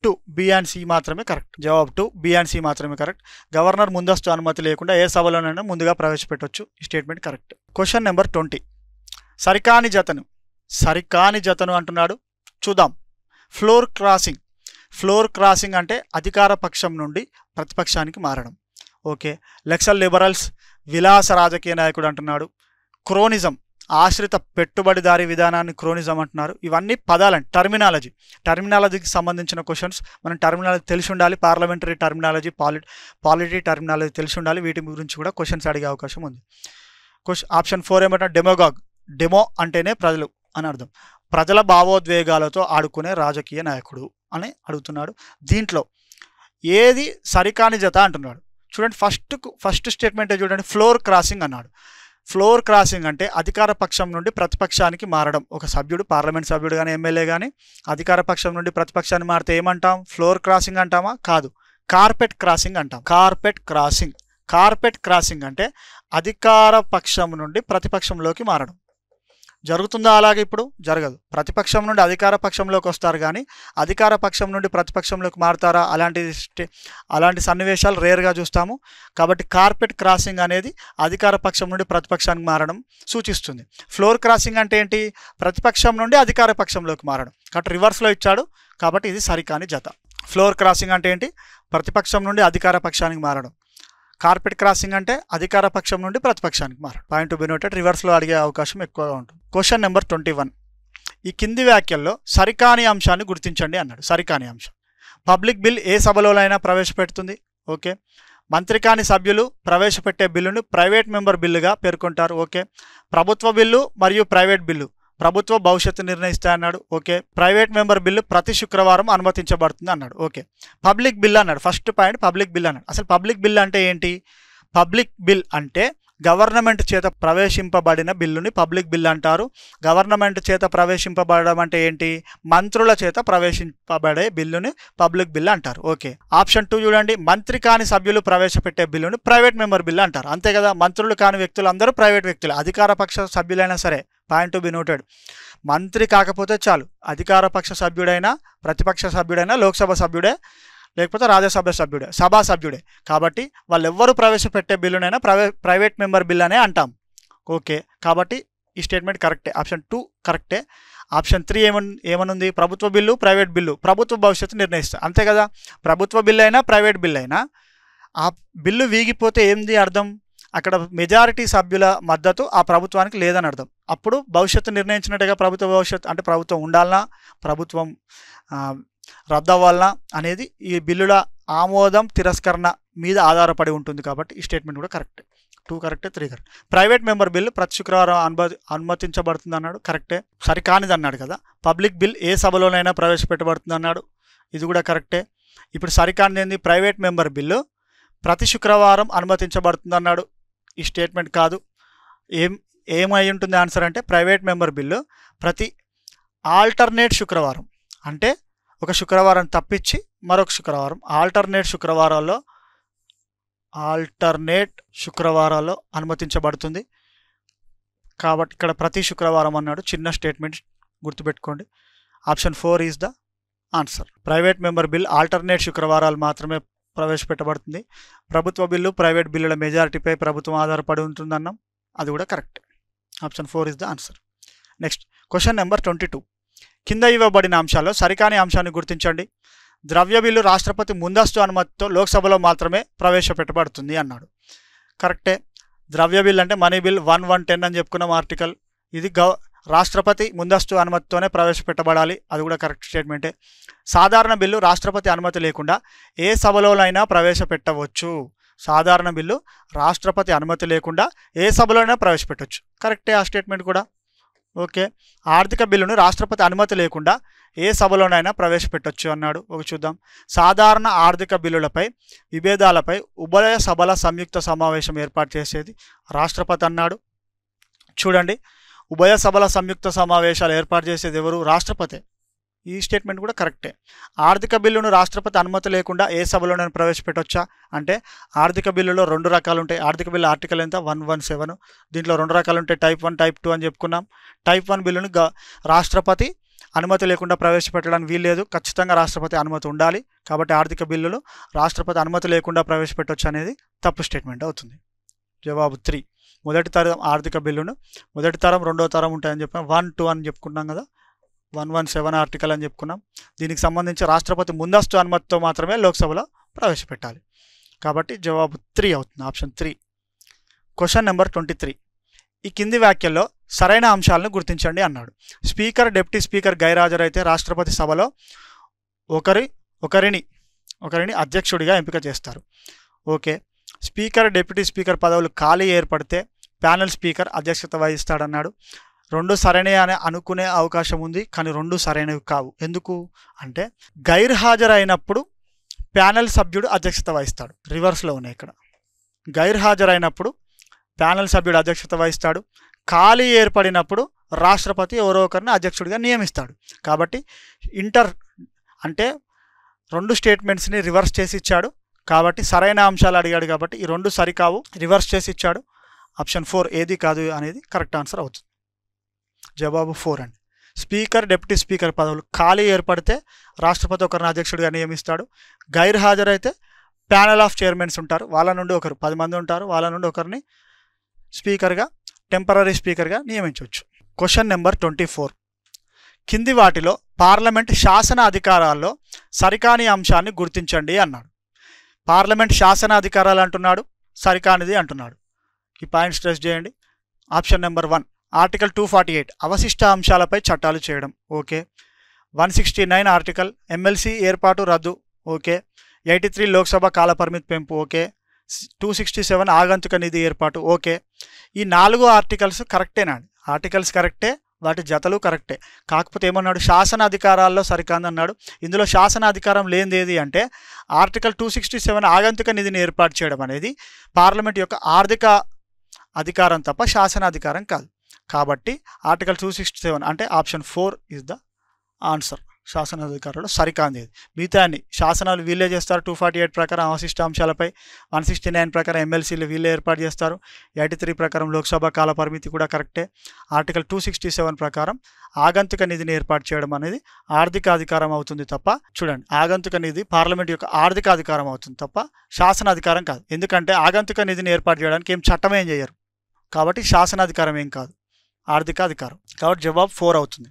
టూ బి అండ్ సి మాత్రమే కరెక్ట్. జవాబు టూ బి అండ్ సి మాత్రమే కరెక్ట్. గవర్నర్ ముందస్తు అనుమతి లేకుండా ఏ సభలోనైనా ముందుగా ప్రవేశపెట్టవచ్చు. ఈ స్టేట్మెంట్ కరెక్ట్. Question number 20. సరికాని జతను అంటున్నాడు. చూద్దాం. ఫ్లోర్ క్రాసింగ్ అంటే అధికార పక్షం నుండి ప్రతిపక్షానికి మారడం. ఓకే. లెక్సల్ లిబరల్స్ విలాస రాజకీయ నాయకుడు అంటున్నాడు. క్రోనిజం ఆశ్రిత పెట్టుబడిదారీ విధానాన్ని క్రోనిజం అంటున్నారు. ఇవన్నీ పదాలండి, టర్మినాలజీకి సంబంధించిన క్వశ్చన్స్. మనం టర్మినాలజీ తెలిసి ఉండాలి. పార్లమెంటరీ టర్మినాలజీ, పాలిటీ టర్మినాలజీ తెలిసి ఉండాలి. వీటి గురించి కూడా క్వశ్చన్స్ అడిగే అవకాశం ఉంది. ఆప్షన్ 4 ఏమంటే డెమో అంటేనే ప్రజలు అని అర్థం. ప్రజల భావోద్వేగాలతో ఆడుకునే రాజకీయ నాయకుడు అని అడుగుతున్నాడు. దీంట్లో ఏది సరికాని జత అంటున్నాడు. చూడండి, ఫస్ట్ స్టేట్మెంటే చూడండి. ఫ్లోర్ క్రాసింగ్ అన్నాడు. ఫ్లోర్ క్రాసింగ్ అంటే అధికార పక్షం నుండి ప్రతిపక్షానికి మారడం. ఒక సభ్యుడు, పార్లమెంట్ సభ్యుడు కానీ ఎమ్మెల్యే కానీ అధికార పక్షం నుండి ప్రతిపక్షాన్ని మారితే ఏమంటాం? ఫ్లోర్ క్రాసింగ్ అంటామా? కాదు, కార్పెట్ క్రాసింగ్ అంటాం. కార్పెట్ క్రాసింగ్ అంటే అధికార పక్షం నుండి ప్రతిపక్షంలోకి మారడం. జరుగుతుందా అలాగే? ఇప్పుడు జరగదు. ప్రతిపక్షం నుండి అధికార పక్షంలోకి వస్తారు కానీ అధికార పక్షం నుండి ప్రతిపక్షంలోకి మారుతారా? అలాంటి సన్నివేశాలు రేర్గా చూస్తాము. కాబట్టి కార్పెట్ క్రాసింగ్ అనేది అధికార పక్షం నుండి ప్రతిపక్షానికి మారడం సూచిస్తుంది. ఫ్లోర్ క్రాసింగ్ అంటే ఏంటి? ప్రతిపక్షం నుండి అధికార పక్షంలోకి మారడం. కాబట్టి రివర్స్లో ఇచ్చాడు. కాబట్టి ఇది సరికాని జత. ఫ్లోర్ క్రాసింగ్ అంటే ఏంటి? ప్రతిపక్షం నుండి అధికార పక్షానికి మారడం. కార్పెట్ క్రాసింగ్ అంటే అధికార పక్షం నుండి ప్రతిపక్షానికి మారడం. Point to be noted. రివర్స్లో అడిగే అవకాశం ఎక్కువగా ఉంటుంది. Question number 21. ఈ కింది వ్యాఖ్యల్లో సరికాని అంశాన్ని గుర్తించండి అన్నాడు. సరికాని అంశం. పబ్లిక్ బిల్ ఏ సభలోనైనా ప్రవేశపెడుతుంది. ఓకే. మంత్రి కాని సభ్యులు ప్రవేశపెట్టే బిల్లును ప్రైవేట్ మెంబర్ బిల్లుగా పేర్కొంటారు. ఓకే. ప్రభుత్వ బిల్లు మరియు ప్రైవేట్ బిల్లు ప్రభుత్వ భవిష్యత్తు నిర్ణయిస్తా అన్నాడు. ఓకే. ప్రైవేట్ మెంబర్ బిల్లు ప్రతి శుక్రవారం అనుమతించబడుతుంది అన్నాడు. ఓకే. పబ్లిక్ బిల్ అన్నాడు. ఫస్ట్ పాయింట్ పబ్లిక్ బిల్ అన్నాడు. అసలు పబ్లిక్ బిల్ అంటే ఏంటి? పబ్లిక్ బిల్ అంటే గవర్నమెంట్ చేత ప్రవేశింపబడిన బిల్లుని పబ్లిక్ బిల్ అంటారు. గవర్నమెంట్ చేత ప్రవేశింపబడడం అంటే ఏంటి? మంత్రుల చేత ప్రవేశింపబడే బిల్లుని పబ్లిక్ బిల్ అంటారు. ఓకే. ఆప్షన్ 2 చూడండి. మంత్రి కాని సభ్యులు ప్రవేశపెట్టే బిల్లుని ప్రైవేట్ మెంబర్ బిల్ అంటారు. అంతే కదా. మంత్రులు కాని వ్యక్తులు అందరూ ప్రైవేట్ వ్యక్తులు. అధికార పక్ష సభ్యులైనా సరే. Point to be noted. మంత్రి కాకపోతే చాలు. అధికార పక్ష సభ్యుడైనా, ప్రతిపక్ష సభ్యుడైనా, లోక్సభ సభ్యుడే, లేకపోతే రాజ్యసభ సభ్యుడే, సభా సభ్యుడే. కాబట్టి వాళ్ళెవ్వరూ ప్రవేశపెట్టే బిల్లునైనా ప్రైవేట్ మెంబర్ బిల్ అనే అంటాం. ఓకే. కాబట్టి ఈ స్టేట్మెంట్ కరెక్టే. ఆప్షన్ 2 కరెక్టే. ఆప్షన్ 3 ఏమనుంది? ప్రభుత్వ బిల్లు, ప్రైవేట్ బిల్లు ప్రభుత్వ భవిష్యత్తు నిర్ణయిస్తారు. అంతే కదా. ప్రభుత్వ బిల్లు అయినా ప్రైవేట్ బిల్లు అయినా ఆ బిల్లు వీగిపోతే ఏంది అర్థం? అక్కడ మెజారిటీ సభ్యుల మద్దతు ఆ ప్రభుత్వానికి లేదని అర్థం. అప్పుడు భవిష్యత్తు నిర్ణయించినట్టుగా ప్రభుత్వ భవిష్యత్తు అంటే ప్రభుత్వం ఉండాలన్నా, ప్రభుత్వం రద్దవ్వాలన్నా అనేది ఈ బిల్లుల ఆమోదం తిరస్కరణ మీద ఆధారపడి ఉంటుంది. కాబట్టి ఈ స్టేట్మెంట్ కూడా కరెక్టే. 2 కరెక్టే, 3 కరెక్ట్. ప్రైవేట్ మెంబర్ బిల్లు ప్రతి శుక్రవారం అనుమతించబడుతుంది అన్నాడు. కరెక్టే. సరికానిది అన్నాడు కదా. పబ్లిక్ బిల్ ఏ సభలోనైనా ప్రవేశపెట్టబడుతుంది అన్నాడు. ఇది కూడా కరెక్టే. ఇప్పుడు సరికానిది ఏంది? ప్రైవేట్ మెంబర్ బిల్లు ప్రతి శుక్రవారం అనుమతించబడుతుంది అన్నాడు. ఈ స్టేట్మెంట్ కాదు. ఏమై ఉంటుంది ఆన్సర్ అంటే ప్రైవేట్ మెంబర్ బిల్లు ప్రతి ఆల్టర్నేట్ శుక్రవారం, అంటే ఒక శుక్రవారం తప్పించి మరొక శుక్రవారం, ఆల్టర్నేట్ శుక్రవారాల్లో అనుమతించబడుతుంది. కాబట్టి ఇక్కడ ప్రతి శుక్రవారం అన్నాడు. చిన్న స్టేట్మెంట్ గుర్తుపెట్టుకోండి. Option 4 is the answer. Private member bill alternate శుక్రవారాలు మాత్రమే ప్రవేశపెట్టబడుతుంది. ప్రభుత్వ బిల్లు, ప్రైవేట్ బిల్లుల మెజారిటీపై ప్రభుత్వం ఆధారపడి ఉంటుందన్నాం. అది కూడా correct. Option 4 is the answer. Next question number 22. కింద ఇవ్వబడిన అంశాల్లో సరికాని అంశాన్ని గుర్తించండి. ద్రవ్య బిల్లు రాష్ట్రపతి ముందస్తు అనుమతితో లోక్సభలో మాత్రమే ప్రవేశపెట్టబడుతుంది అన్నాడు. కరెక్టే. ద్రవ్య బిల్ అంటే మనీ బిల్ 1110 అని చెప్పుకున్నాం ఆర్టికల్. ఇది రాష్ట్రపతి ముందస్తు అనుమతితోనే ప్రవేశపెట్టబడాలి. అది కూడా కరెక్ట్ స్టేట్మెంటే. సాధారణ బిల్లు రాష్ట్రపతి అనుమతి లేకుండా ఏ సభలోనైనా ప్రవేశపెట్టవచ్చు. సాధారణ బిల్లు రాష్ట్రపతి అనుమతి లేకుండా ఏ సభలోనైనా ప్రవేశపెట్టవచ్చు. కరెక్టే ఆ స్టేట్మెంట్ కూడా. ఓకే. ఆర్థిక బిల్లును రాష్ట్రపతి అనుమతి లేకుండా ఏ సభలోనైనా ప్రవేశపెట్టవచ్చు అన్నాడు. ఒక చూద్దాం. సాధారణ ఆర్థిక బిల్లులపై విభేదాలపై ఉభయ సభల సంయుక్త సమావేశం ఏర్పాటు చేసేది రాష్ట్రపతి అన్నాడు. చూడండి, ఉభయ సభల సంయుక్త సమావేశాలు ఏర్పాటు చేసేది ఎవరు? రాష్ట్రపతి. ఈ స్టేట్మెంట్ కూడా కరెక్టే. ఆర్థిక బిల్లును రాష్ట్రపతి అనుమతి లేకుండా ఏ సభలోనైనా ప్రవేశపెట్టవచ్చా అంటే ఆర్థిక బిల్లులో 2 రకాలు ఉంటాయి. ఆర్థిక బిల్లు ఆర్టికల్ ఎంత? 117. దీంట్లో 2 రకాలు ఉంటాయి. టైప్ 1, టైప్ 2 అని చెప్పుకున్నాం. టైప్ 1 బిల్లును రాష్ట్రపతి అనుమతి లేకుండా ప్రవేశపెట్టడానికి వీల్లేదు, ఖచ్చితంగా రాష్ట్రపతి అనుమతి ఉండాలి. కాబట్టి ఆర్థిక బిల్లులు రాష్ట్రపతి అనుమతి లేకుండా ప్రవేశపెట్టవచ్చు అనేది తప్పు స్టేట్మెంట్ అవుతుంది. జవాబు 3. మొదటి తరం ఆర్థిక బిల్లును మొదటి తరం రెండో తరం ఉంటాయని చెప్పాం. 1, 2 అని చెప్పుకున్నాం కదా, 117 ఆర్టికల్ అని చెప్పుకున్నాం. దీనికి సంబంధించి రాష్ట్రపతి ముందస్తు అనుమతితో మాత్రమే లోక్సభలో ప్రవేశపెట్టాలి. కాబట్టి జవాబు 3 అవుతుంది, ఆప్షన్ 3. Question number 23. ఈ కింది వ్యాఖ్యల్లో సరైన అంశాలను గుర్తించండి అన్నాడు. స్పీకర్, డిప్యూటీ స్పీకర్ గైర్హాజరైతే రాష్ట్రపతి సభలో ఒకరిని అధ్యక్షుడిగా ఎంపిక చేస్తారు. ఓకే. స్పీకర్, డిప్యూటీ స్పీకర్ పదవులు ఖాళీ ఏర్పడితే ప్యానెల్ స్పీకర్ అధ్యక్షత వహిస్తాడన్నాడు. 2 సరైనవి అని అనుకునే అవకాశం ఉంది, కానీ 2 సరైనవి కావు. ఎందుకు అంటే గైర్హాజరైనప్పుడు ప్యానెల్ సభ్యుడు అధ్యక్షత వహిస్తాడు. రివర్స్లో ఉన్నాయి ఇక్కడ. గైర్హాజరైనప్పుడు ప్యానెల్ సభ్యుడు అధ్యక్షత వహిస్తాడు. ఖాళీ ఏర్పడినప్పుడు రాష్ట్రపతి ఎవరో ఒకరిని అధ్యక్షుడిగా నియమిస్తాడు. కాబట్టి అంటే 2 స్టేట్మెంట్స్ని రివర్స్ చేసి ఇచ్చాడు. కాబట్టి సరైన అంశాలు అడిగాడు కాబట్టి ఈ 2 సరికావు, రివర్స్ చేసి ఇచ్చాడు. ఆప్షన్ 4 ఏది కాదు అనేది కరెక్ట్ ఆన్సర్ అవుతుంది. జవాబు 4 అండి. స్పీకర్, డిప్యూటీ స్పీకర్ పదవులు ఖాళీ ఏర్పడితే రాష్ట్రపతి ఒకరిని అధ్యక్షుడిగా నియమిస్తాడు. గైర్హాజరైతే ప్యానెల్ ఆఫ్ చైర్మన్స్ ఉంటారు, వాళ్ళ నుండి 10 మంది ఉంటారు, వాళ్ళ నుండి ఒకరిని స్పీకర్గా, టెంపరరీ స్పీకర్గా నియమించవచ్చు. Question number 24. కింది వాటిలో పార్లమెంట్ శాసన అధికారాల్లో సరికాని అంశాన్ని గుర్తించండి అన్నాడు. పార్లమెంట్ శాసన అధికారాలు అంటున్నాడు, సరికానిది అంటున్నాడు. ఈ పాయింట్ స్ట్రెస్ చేయండి. ఆప్షన్ నెంబర్ 1 ఆర్టికల్ 248 అవశిష్ట అంశాలపై చట్టాలు చేయడం. ఓకే. 169 ఆర్టికల్ ఎమ్మెల్సీ ఏర్పాటు రద్దు. ఓకే. 83 లోక్సభ కాలపరిమితి పెంపు. ఓకే. 267 ఆగంతుక నిధి ఏర్పాటు. ఓకే. ఈ 4 ఆర్టికల్స్ కరెక్టేనండి. ఆర్టికల్స్ కరెక్టే, వాటి జతలు కరెక్టే. కాకపోతే ఏమన్నాడు, శాసన అధికారాల్లో సరికాందన్నాడు. ఇందులో శాసన అధికారం లేనిది ఏది అంటే ఆర్టికల్ 267 ఆగంతుక నిధిని ఏర్పాటు చేయడం అనేది పార్లమెంట్ యొక్క ఆర్థిక అధికారం తప్ప శాసన అధికారం కాదు. కాబట్టి ఆర్టికల్ 267 అంటే ఆప్షన్ 4 ఇస్ ద ఆన్సర్. శాసనాధికారులు సరికాంది. మిగతా అన్ని శాసనాలు వీళ్ళే చేస్తారు. 248 ప్రకారం అవశిష్ట అంశాలపై, 169 ప్రకారం ఎమ్మెల్సీలు వీళ్ళే ఏర్పాటు చేస్తారు. 83 ప్రకారం లోక్సభ కాల పరిమితి కూడా కరెక్టే. ఆర్టికల్ 267 ప్రకారం ఆగంతుక నిధిని ఏర్పాటు చేయడం అనేది ఆర్థిక అధికారం అవుతుంది తప్ప, చూడండి, ఆగంతుక నిధి పార్లమెంట్ యొక్క ఆర్థిక అధికారం అవుతుంది తప్ప శాసన అధికారం కాదు. ఎందుకంటే ఆగంతుక నిధిని ఏర్పాటు చేయడానికి ఏం చట్టం ఏం చేయరు కాబట్టి శాసనాధికారం ఏం కాదు, ఆర్థిక అధికారం. కాబట్టి జవాబు 4 అవుతుంది.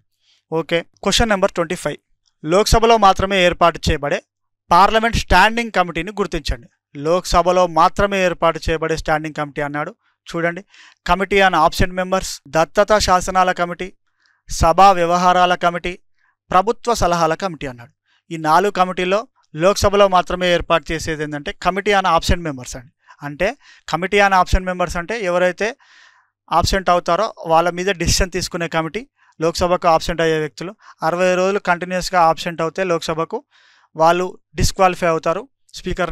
ఓకే. Question number 25. లోక్సభలో మాత్రమే ఏర్పాటు చేయబడే పార్లమెంట్ స్టాండింగ్ కమిటీని గుర్తించండి. లోక్సభలో మాత్రమే ఏర్పాటు చేయబడే స్టాండింగ్ కమిటీ అన్నాడు. చూడండి, కమిటీ ఆన్ ఆబ్సెంట్ మెంబర్స్, దత్తత శాసనాల కమిటీ, సభా వ్యవహారాల కమిటీ, ప్రభుత్వ సలహాల కమిటీ అన్నాడు. ఈ 4 కమిటీల్లో లోక్సభలో మాత్రమే ఏర్పాటు చేసేది ఏంటంటే కమిటీ ఆన్ ఆబ్సెంట్ మెంబర్స్ అండి. అంటే కమిటీ ఆన్ ఆబ్సెంట్ మెంబర్స్ అంటే ఎవరైతే ఆబ్సెంట్ అవుతారో వాళ్ళ మీద డిసిషన్ తీసుకునే కమిటీ. లోక్సభకు ఆబ్సెంట్ అయ్యే వ్యక్తులు 60 రోజులు కంటిన్యూస్గా ఆబ్సెంట్ అవుతే లోక్సభకు వాళ్ళు డిస్క్వాలిఫై అవుతారు. స్పీకర్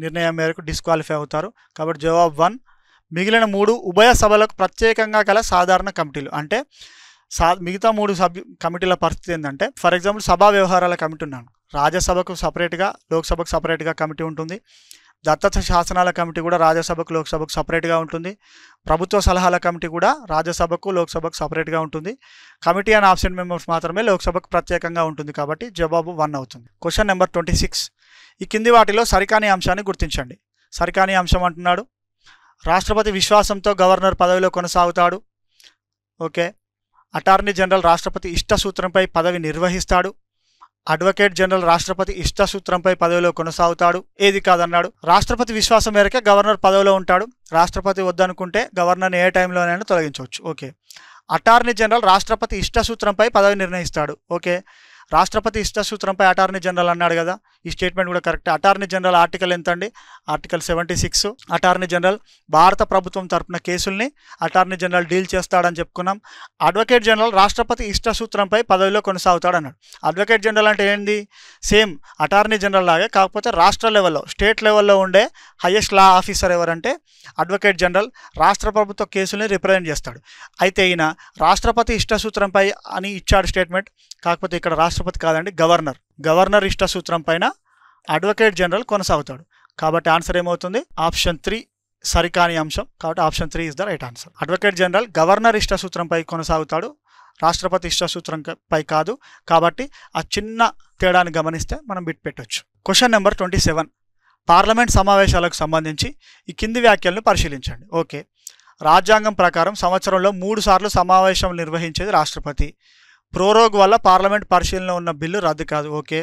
నిర్ణయం మేరకు డిస్క్వాలిఫై అవుతారు. కాబట్టి జవాబు 1. మిగిలిన 3 ఉభయ సభలకు ప్రత్యేకంగా గల సాధారణ కమిటీలు. అంటే మిగతా 3 కమిటీల పరిస్థితి ఏంటంటే, ఫర్ ఎగ్జాంపుల్ సభా వ్యవహారాల కమిటీ ఉన్నాను, రాజ్యసభకు సపరేట్గా, లోక్సభకు సపరేట్గా కమిటీ ఉంటుంది. దత్తత శాసనాల కమిటీ కూడా రాజ్యసభకు, లోక్సభకు సపరేట్గా ఉంటుంది. ప్రభుత్వ సలహాల కమిటీ కూడా రాజ్యసభకు, లోక్సభకు సపరేట్గా ఉంటుంది. కమిటీ ఆన్ ఆబ్సెంట్ మెంబర్స్ మాత్రమే లోక్సభకు ప్రత్యేకంగా ఉంటుంది. కాబట్టి జవాబు 1 అవుతుంది. Question number 26. ఈ కింది వాటిలో సరికాని అంశాన్ని గుర్తించండి. సరికాని అంశం అంటున్నాడు, రాష్ట్రపతి విశ్వాసంతో గవర్నర్ పదవిలో కొనసాగుతాడు. ఓకే. అటార్నీ జనరల్ రాష్ట్రపతి ఇష్టసూత్రంపై పదవి నిర్వహిస్తాడు. అడ్వకేట్ జనరల్ రాష్ట్రపతి ఇష్టసూత్రంపై పదవిలో కొనసాగుతాడు. ఏది కాదన్నాడు. రాష్ట్రపతి విశ్వాసం మేరకే గవర్నర్ పదవిలో ఉంటాడు. రాష్ట్రపతి వద్దనుకుంటే గవర్నర్ని ఏ టైంలోనైనా తొలగించవచ్చు. ఓకే. అటార్నీ జనరల్ రాష్ట్రపతి ఇష్టసూత్రంపై పదవి నిర్ణయిస్తాడు. ఓకే. రాష్ట్రపతి ఇష్టసూత్రంపై అటార్నీ జనరల్ అన్నాడు కదా, ఈ స్టేట్మెంట్ కూడా కరెక్ట్. అటార్నీ జనరల్ ఆర్టికల్ ఎంత అండి? ఆర్టికల్ 76. అటార్నీ జనరల్ భారత ప్రభుత్వం తరపున కేసుల్ని అటార్నీ జనరల్ డీల్ చేస్తాడని చెప్పుకున్నాం. అడ్వకేట్ జనరల్ రాష్ట్రపతి ఇష్టసూత్రంపై పదవిలో కొనసాగుతాడు అన్నాడు. అడ్వకేట్ జనరల్ అంటే ఏంది? సేమ్ అటార్నీ జనరల్ లాగే, కాకపోతే రాష్ట్ర లెవెల్లో, స్టేట్ లెవెల్లో ఉండే హైయెస్ట్ లా ఆఫీసర్ ఎవరంటే అడ్వకేట్ జనరల్. రాష్ట్ర ప్రభుత్వ కేసుల్ని రిప్రజెంట్ చేస్తాడు. అయితే ఈయన రాష్ట్రపతి ఇష్టసూత్రంపై అని ఇచ్చాడు స్టేట్మెంట్, కాకపోతే ఇక్కడ రాష్ట్రపతి కాదండి, గవర్నర్ ఇష్టసూత్రం పైన అడ్వకేట్ జనరల్ కొనసాగుతాడు. కాబట్టి ఆన్సర్ ఏమవుతుంది? ఆప్షన్ 3 సరికాని అంశం. కాబట్టి option 3 is the right answer. Advocate general governor ఇష్టసూత్రంపై కొనసాగుతాడు, రాష్ట్రపతి ఇష్టసూత్రంపై కాదు. కాబట్టి ఆ చిన్న తేడాన్ని గమనిస్తే మనం బిట్ పెట్టవచ్చు. Question number 27. పార్లమెంట్ సమావేశాలకు సంబంధించి ఈ కింది వ్యాఖ్యలను పరిశీలించండి. ఓకే, రాజ్యాంగం ప్రకారం సంవత్సరంలో 3 సార్లు సమావేశం నిర్వహించేది రాష్ట్రపతి. ప్రోరోగ్ వల్ల పార్లమెంట్ పరిశీలనలో ఉన్న బిల్లు రద్దు కాదు. ఓకే,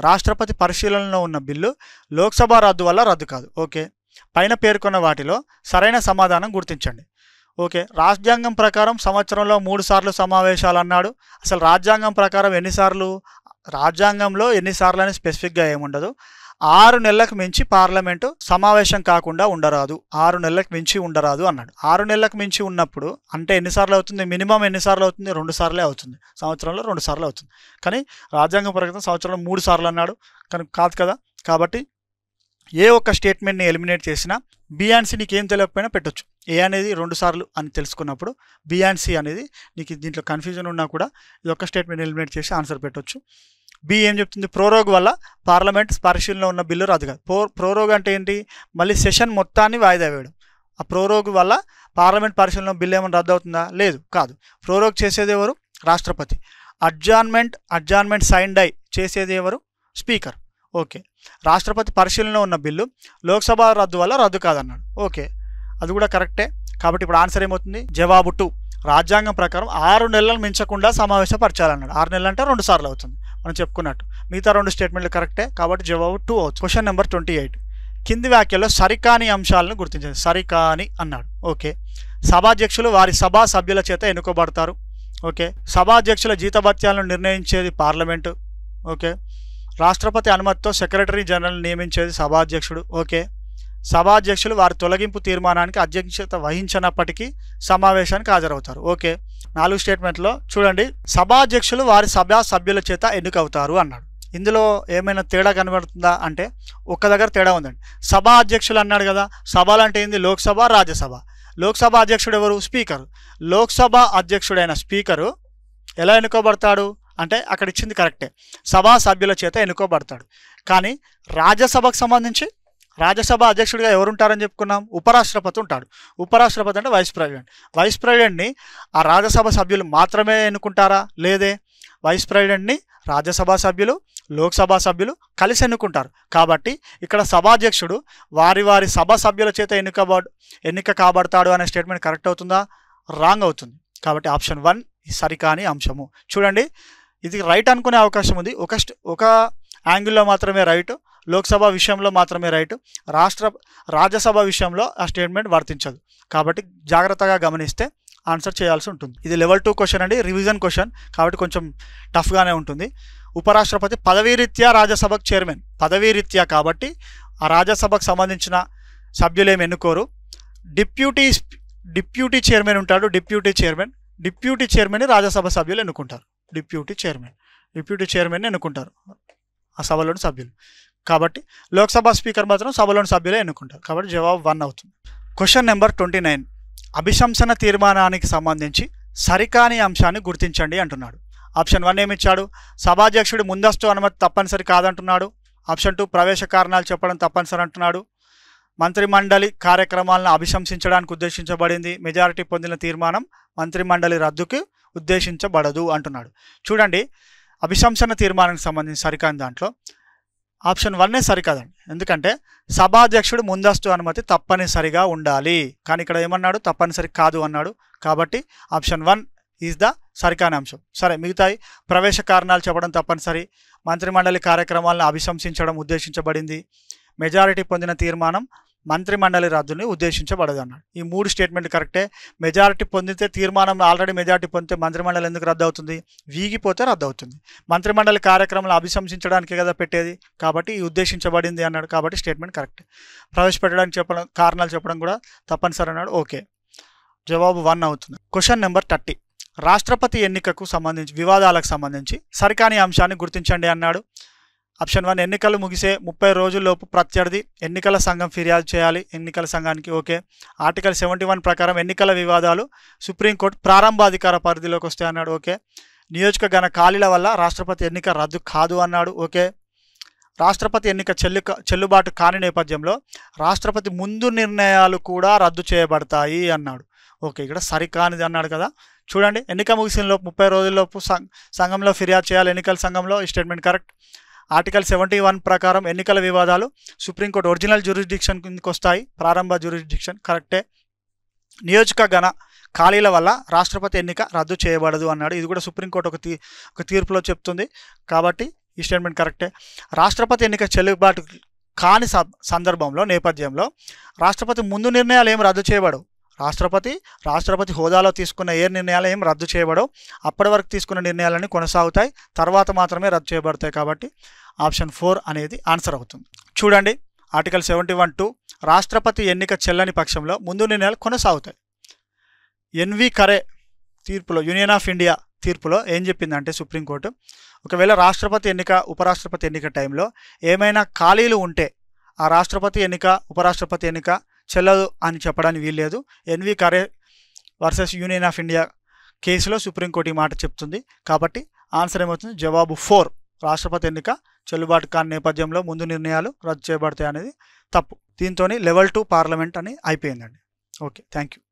రాష్ట్రపతి పరిశీలనలో ఉన్న బిల్లు లోక్సభ రద్దు వల్ల రద్దు కాదు. ఓకే, పైన పేర్కొన్న వాటిలో సరైన సమాధానం గుర్తించండి. ఓకే, రాజ్యాంగం ప్రకారం సంవత్సరంలో 3 సార్లు సమావేశాలు అన్నాడు. అసలు రాజ్యాంగం ప్రకారం ఎన్నిసార్లు, రాజ్యాంగంలో ఎన్నిసార్లు అని స్పెసిఫిక్గా ఏముండదు. 6 నెలలకు మించి పార్లమెంటు సమావేశం కాకుండా ఉండరాదు, 6 నెలలకు మించి ఉండరాదు అన్నాడు. 6 నెలలకు మించి ఉన్నప్పుడు అంటే ఎన్నిసార్లు అవుతుంది, మినిమం ఎన్నిసార్లు అవుతుంది, 2 సార్లే అవుతుంది. సంవత్సరంలో 2 సార్లు అవుతుంది. కానీ రాజ్యాంగం ప్రకారం సంవత్సరంలో 3 సార్లు అన్నాడు, కానీ కాదు కదా. కాబట్టి ఏ ఒక్క స్టేట్మెంట్ని ఎలిమినేట్ చేసినా బి అండ్ సి నీకు ఏం తెలియకపోయినా పెట్టొచ్చు. ఏ అనేది 2 సార్లు అని తెలుసుకున్నప్పుడు బి అండ్ సి అనేది నీకు దీంట్లో కన్ఫ్యూజన్ ఉన్నా కూడా ఇది ఒక్క స్టేట్మెంట్ ఎలిమినేట్ చేసి ఆన్సర్ పెట్టొచ్చు. బి ఏం చెప్తుంది, ప్రోరోగ్ వల్ల పార్లమెంట్ పరిశీలనలో ఉన్న బిల్లు రద్దు కాదు. ప్రోరోగ్ అంటే ఏంటి, మళ్ళీ సెషన్ మొత్తాన్ని వాయిదా వేయడం. ఆ ప్రోరోగ్ వల్ల పార్లమెంట్ పరిశీలనలో బిల్లు ఏమైనా రద్దు అవుతుందా, లేదు, కాదు. ప్రోరోగ్ చేసేది ఎవరు, రాష్ట్రపతి. అడ్జార్న్మెంట్ సైన్ డై చేసేది ఎవరు, స్పీకర్. ఓకే, రాష్ట్రపతి పరిశీలనలో ఉన్న బిల్లు లోక్సభ రద్దు వల్ల రద్దు కాదన్నాడు. ఓకే, అది కూడా కరెక్టే. కాబట్టి ఇప్పుడు ఆన్సర్ ఏమవుతుంది, జవాబు 2. రాజ్యాంగం ప్రకారం 6 నెలలు మించకుండా సమావేశపరచాలన్నాడు. 6 నెలలు అంటే 2 సార్లు అవుతుంది మనం చెప్పుకున్నట్టు. మిగతా 2 స్టేట్మెంట్లు కరెక్టే. కాబట్టి జవాబు 2 అవుతుంది. Question number 28. కింది వ్యాఖ్యలో సరికాని అంశాలను గుర్తించండి. సరికాని అన్నాడు. ఓకే, సభాధ్యక్షులు వారి సభా సభ్యుల చేత ఎన్నుకోబడతారు. ఓకే, సభాధ్యక్షుల జీతభత్యాలను నిర్ణయించేది పార్లమెంటు. ఓకే, రాష్ట్రపతి అనుమతితో సెక్రటరీ జనరల్ నియమించేది సభాధ్యక్షుడు. ఓకే, సభాధ్యక్షులు వారి తొలగింపు తీర్మానానికి అధ్యక్షత వహించినప్పటికీ సమావేశానికి హాజరవుతారు. ఓకే, 4 స్టేట్మెంట్లో చూడండి, సభాధ్యక్షులు వారి సభా సభ్యుల చేత ఎన్నికవుతారు అన్నాడు. ఇందులో ఏమైనా తేడా కనబడుతుందా అంటే ఒక్క దగ్గర తేడా ఉందండి. సభా అధ్యక్షులు అన్నాడు కదా, సభలు అంటే ఏంది, లోక్సభ, రాజ్యసభ. లోక్సభ అధ్యక్షుడు ఎవరు, స్పీకరు. లోక్సభ అధ్యక్షుడైన స్పీకరు ఎలా ఎన్నుకోబడతాడు అంటే అక్కడ ఇచ్చింది కరెక్టే, సభా సభ్యుల చేత ఎన్నుకోబడతాడు. కానీ రాజ్యసభకు సంబంధించి రాజ్యసభ అధ్యక్షుడిగా ఎవరుంటారని చెప్పుకున్నాం, ఉపరాష్ట్రపతి ఉంటాడు. ఉపరాష్ట్రపతి అంటే వైస్ ప్రెసిడెంట్. వైస్ ప్రెసిడెంట్ని ఆ రాజ్యసభ సభ్యులు మాత్రమే ఎన్నుకుంటారా, లేదే. వైస్ ప్రెసిడెంట్ని రాజ్యసభ సభ్యులు, లోక్సభ సభ్యులు కలిసి ఎన్నుకుంటారు. కాబట్టి ఇక్కడ సభాధ్యక్షుడు వారి సభ సభ్యుల చేత ఎన్నిక కాబడతాడు అనే స్టేట్మెంట్ కరెక్ట్ అవుతుందా, రాంగ్ అవుతుంది. కాబట్టి ఆప్షన్ 1 సరికాని అంశము. చూడండి, ఇది రైట్ అనుకునే అవకాశం ఉంది. ఒక యాంగిల్లో మాత్రమే రైట్, లోక్సభ విషయంలో మాత్రమే రైట్, రాజ్యసభ విషయంలో ఆ స్టేట్మెంట్ వర్తించదు. కాబట్టి జాగ్రత్తగా గమనిస్తే ఆన్సర్ చేయాల్సి ఉంటుంది. ఇది లెవెల్ 2 క్వశ్చన్ అండి, రివిజన్ క్వశ్చన్. కాబట్టి కొంచెం టఫ్గానే ఉంటుంది. ఉపరాష్ట్రపతి పదవీరీత్యా రాజ్యసభకు చైర్మన్, పదవీరీత్యా కాబట్టి ఆ రాజ్యసభకు సంబంధించిన సభ్యులేమి ఎన్నుకోరు. డిప్యూటీ చైర్మన్ ఉంటాడు, డిప్యూటీ చైర్మన్ రాజ్యసభ సభ్యులు ఎన్నుకుంటారు. డిప్యూటీ చైర్మన్ ఎన్నుకుంటారు ఆ సభలోని సభ్యులు. కాబట్టి లోక్సభ స్పీకర్ మాత్రం సభలోని సభ్యులే ఎన్నుకుంటారు. కాబట్టి జవాబు 1 అవుతుంది. Question number 29. అభిశంసన తీర్మానానికి సంబంధించి సరికాని అంశాన్ని గుర్తించండి అంటున్నాడు. ఆప్షన్ 1 ఏమిచ్చాడు, సభాధ్యక్షుడి ముందస్తు అనుమతి తప్పనిసరి కాదంటున్నాడు. ఆప్షన్ 2 ప్రవేశ కారణాలు చెప్పడం తప్పనిసరి అంటున్నాడు. మంత్రిమండలి కార్యక్రమాలను అభిశంసించడానికి ఉద్దేశించబడింది. మెజారిటీ పొందిన తీర్మానం మంత్రిమండలి రద్దుకి ఉద్దేశించబడదు అంటున్నాడు. చూడండి, అభిశంసన తీర్మానానికి సంబంధించి సరికాని దాంట్లో ఆప్షన్ 1 సరికాదండి. ఎందుకంటే సభాధ్యక్షుడు ముందస్తు అనుమతి తప్పనిసరిగా ఉండాలి, కానీ ఇక్కడ ఏమన్నాడు, తప్పనిసరి కాదు అన్నాడు. కాబట్టి ఆప్షన్ 1 ఈజ్ ద సరికాని అంశం. సరే, మిగతాయి ప్రవేశ కారణాలు చెప్పడం తప్పనిసరి, మంత్రిమండలి కార్యక్రమాలను అభిశంసించడం ఉద్దేశించబడింది, మెజారిటీ పొందిన తీర్మానం మంత్రిమండలి రద్దుని ఉద్దేశించబడదు అన్నాడు. ఈ 3 స్టేట్మెంట్ కరెక్టే. మెజారిటీ పొందితే తీర్మానం ఆల్రెడీ మెజారిటీ పొందితే మంత్రిమండలి ఎందుకు రద్దు అవుతుంది, వీగిపోతే రద్దు అవుతుంది. మంత్రిమండలి కార్యక్రమాలు అభిశంసించడానికి కదా పెట్టేది, కాబట్టి ఈ ఉద్దేశించబడింది అన్నాడు. కాబట్టి స్టేట్మెంట్ కరెక్ట్. ప్రవేశపెట్టడానికి కారణాలు చెప్పడం కూడా తప్పనిసరి అన్నాడు. ఓకే, జవాబు 1 అవుతుంది. Question number 30. రాష్ట్రపతి ఎన్నికకు సంబంధించి వివాదాలకు సంబంధించి సరికాని అంశాన్ని గుర్తించండి అన్నాడు. ఆప్షన్ 1 ఎన్నికలు ముగిసే 30 రోజుల్లోపు ప్రత్యర్థి ఎన్నికల సంఘం ఫిర్యాదు చేయాలి ఎన్నికల సంఘానికి. ఓకే, ఆర్టికల్ 71 ప్రకారం ఎన్నికల వివాదాలు సుప్రీంకోర్టు ప్రారంభాధికార పరిధిలోకి వస్తాయి అన్నాడు. ఓకే, నియోజకవర్గ ఖాళీల వల్ల రాష్ట్రపతి ఎన్నిక రద్దు కాదు అన్నాడు. ఓకే, రాష్ట్రపతి ఎన్నిక చెల్లుబాటు కాని నేపథ్యంలో రాష్ట్రపతి ముందు నిర్ణయాలు కూడా రద్దు చేయబడతాయి అన్నాడు. ఓకే, ఇక్కడ సరికానిది అన్నాడు కదా. చూడండి, ఎన్నిక ముగిసిన లోపు 30 రోజుల్లోపు సంఘంలో ఫిర్యాదు చేయాలి. ఎన్నికల సంఘంలో ఈ స్టేట్మెంట్ కరెక్ట్. ఆర్టికల్ 71 ప్రకారం ఎన్నికల వివాదాలు సుప్రీంకోర్టు ఒరిజినల్ జ్యూరిస్డిక్షన్ కిందకి వస్తాయి. ప్రారంభ జ్యూరిస్డిక్షన్ కరెక్టే. నియోజకగణ ఖాళీల వల్ల రాష్ట్రపతి ఎన్నిక రద్దు చేయబడదు అన్నాడు. ఇది కూడా సుప్రీంకోర్టు ఒక తీర్పులో చెప్తుంది. కాబట్టి ఈ స్టేట్మెంట్ కరెక్టే. రాష్ట్రపతి ఎన్నిక చెల్లుబాటు కాని సందర్భంలో నేపథ్యంలో రాష్ట్రపతి ముందు నిర్ణయాలు ఏం రద్దు చేయబడవు. రాష్ట్రపతి హోదాలో తీసుకున్న ఏ నిర్ణయాలు ఏం రద్దు చేయబడవు. అప్పటి వరకు తీసుకున్న నిర్ణయాలన్నీ కొనసాగుతాయి, తర్వాత మాత్రమే రద్దు చేయబడతాయి. కాబట్టి ఆప్షన్ 4 అనేది ఆన్సర్ అవుతుంది. చూడండి, ఆర్టికల్ 71(2) రాష్ట్రపతి ఎన్నిక చెల్లని పక్షంలో ముందు నిర్ణయాలు కొనసాగుతాయి. ఎన్వి కరే తీర్పులో, యూనియన్ ఆఫ్ ఇండియా తీర్పులో ఏం చెప్పిందంటే సుప్రీంకోర్టు, ఒకవేళ రాష్ట్రపతి ఎన్నిక ఉపరాష్ట్రపతి ఎన్నిక టైంలో ఏమైనా ఖాళీలు ఉంటే ఆ రాష్ట్రపతి ఎన్నిక ఉపరాష్ట్రపతి ఎన్నిక చెల్లదు అని చెప్పడానికి వీల్లేదు. N V Khare versus union of India కేసులో సుప్రీంకోర్టు ఈ మాట చెప్తుంది. కాబట్టి ఆన్సర్ ఏమవుతుంది? జవాబు 4. రాష్ట్రపతి ఎన్నిక చెల్లుబాటు కాని నేపథ్యంలో ముందు నిర్ణయాలు రద్దు చేయబడతాయి అనేది తప్పు. దీంతో లెవెల్ 2 పార్లమెంట్ అని అయిపోయిందండి. Okay, thank you.